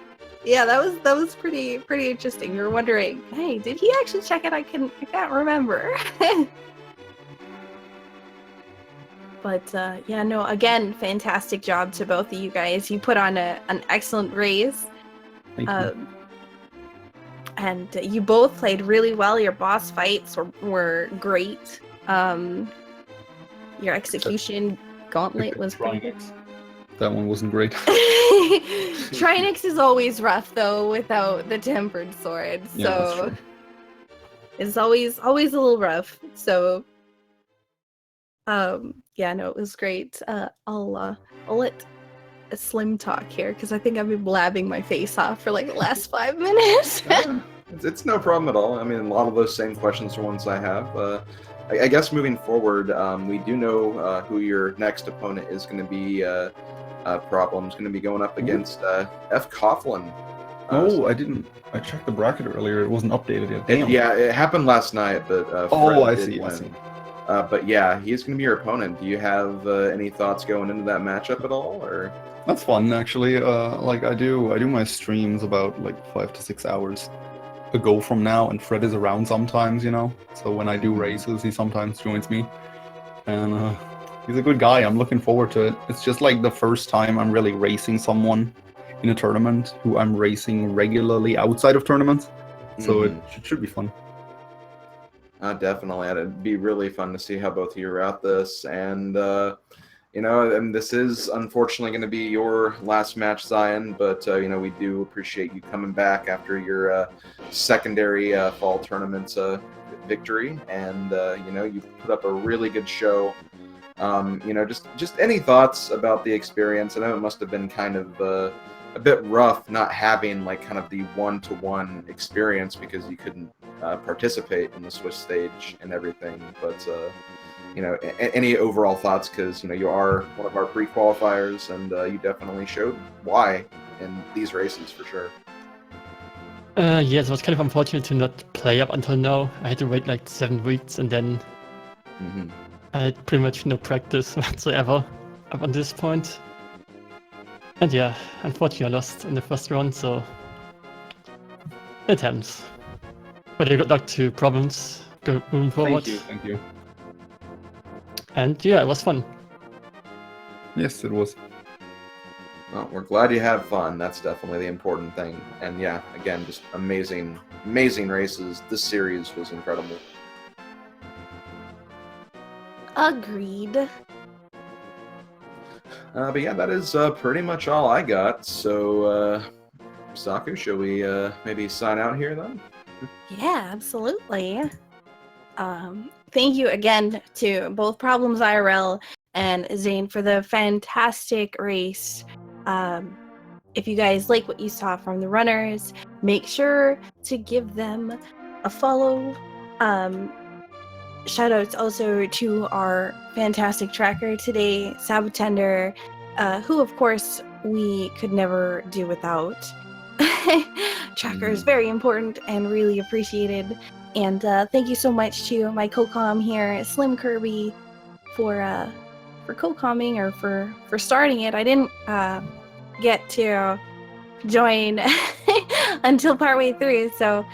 that was pretty interesting. You were wondering, hey, did he actually check it? I can't remember. But yeah, no, again, fantastic job to both of you guys. You put on an excellent race. Thank you. And you both played really well. Your boss fights were great. Your execution gauntlet was pretty good. That one wasn't great. Trinix is always rough though without the tempered sword. So it's always a little rough. So yeah, no, it was great. I'll let Slim talk here because I think I've been blabbing my face off for like the last 5 minutes. It's no problem at all. I mean, a lot of those same questions are ones I have. I guess moving forward, we do know who your next opponent is going to be. Problem's going to be going up against F. Coughlin. Oh, I didn't. I checked the bracket earlier. It wasn't updated yet. Damn. It happened last night, but Oh, Fred I did see. win. I see. But yeah, he's going to be your opponent. Do you have any thoughts going into that matchup at all, or? That's fun, actually. Like I do my streams about like 5 to 6 hours ago from now, and Fred is around sometimes, you know. So when I do races, he sometimes joins me, and he's a good guy. I'm looking forward to it. It's just like the first time I'm really racing someone in a tournament who I'm racing regularly outside of tournaments. So it should be fun. Definitely. It'd be really fun to see how both of you route this. And, you know, and this is unfortunately going to be your last match, Zaaen, but, you know, we do appreciate you coming back after your secondary fall tournament victory. And, you know, you put up a really good show. You know, just any thoughts about the experience? I know it must have been kind of a bit rough not having like kind of the one-to-one experience because you couldn't participate in the Swiss stage and everything. But you know, any overall thoughts? Because you know you are one of our pre-qualifiers, and you definitely showed why in these races for sure. Yes, it was kind of unfortunate to not play up until now. I had to wait like 7 weeks, and then I had pretty much no practice whatsoever up on this point. And yeah, unfortunately I lost in the first round, so it happens. But yeah, good luck to Problems moving forward. Thank you. And yeah, it was fun. Yes, it was. Well, we're glad you had fun. That's definitely the important thing. And yeah, again, just amazing races. This series was incredible. Agreed. But yeah, that is pretty much all I got. So, Saku, shall we maybe sign out here then? Yeah, absolutely. Thank you again to both ProblemsIRL and Zaaen for the fantastic race. If you guys like what you saw from the runners, make sure to give them a follow. Shoutouts also to our fantastic tracker today, Sabotender, who of course we could never do without. Tracker is very important and really appreciated. And thank you so much to my co-com here, Slim Kirby, for co-comming or for starting it. I didn't get to join until partway through, so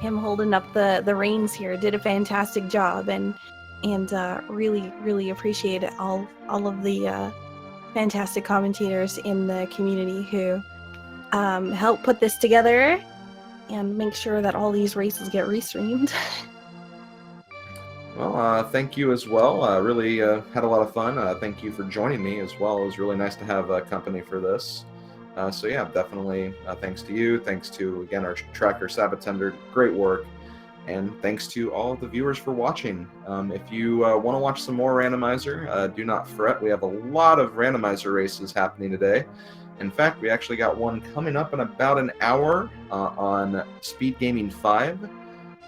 him holding up the reins here did a fantastic job, and really appreciate all of the fantastic commentators in the community who help put this together and make sure that all these races get restreamed. Well, thank you as well. Really had a lot of fun. Thank you for joining me as well. It was really nice to have company for this. So yeah, definitely thanks to you. Thanks to, again, our tracker, Sabotender. Great work. And thanks to all of the viewers for watching. If you want to watch some more Randomizer, do not fret. We have a lot of Randomizer races happening today. In fact, we actually got one coming up in about an hour on Speed Gaming 5.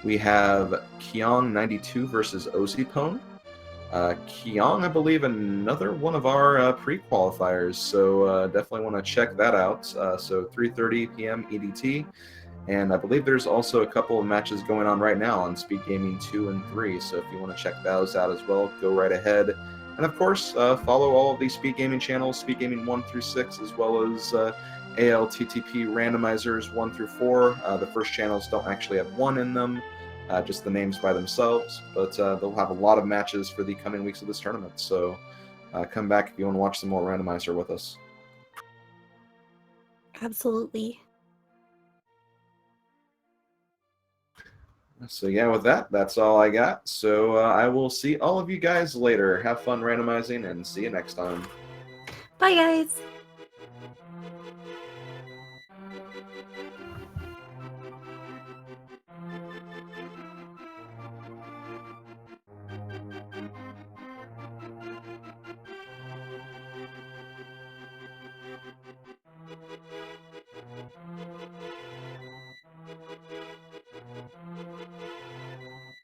We have Kyong92 versus Ozipone. Kyong, I believe, another one of our pre-qualifiers, so definitely want to check that out. So 3:30 p.m. EDT, and I believe there's also a couple of matches going on right now on Speed Gaming 2 and 3, so if you want to check those out as well, go right ahead. And of course, follow all of these Speed Gaming channels, Speed Gaming 1 through 6, as well as ALTTP randomizers 1 through 4. The first channels don't actually have 1 in them, just the names by themselves, but they'll have a lot of matches for the coming weeks of this tournament. So come back if you want to watch some more Randomizer with us. Absolutely. So yeah, with that, that's all I got. So I will see all of you guys later. Have fun randomizing, and see you next time. Bye, guys.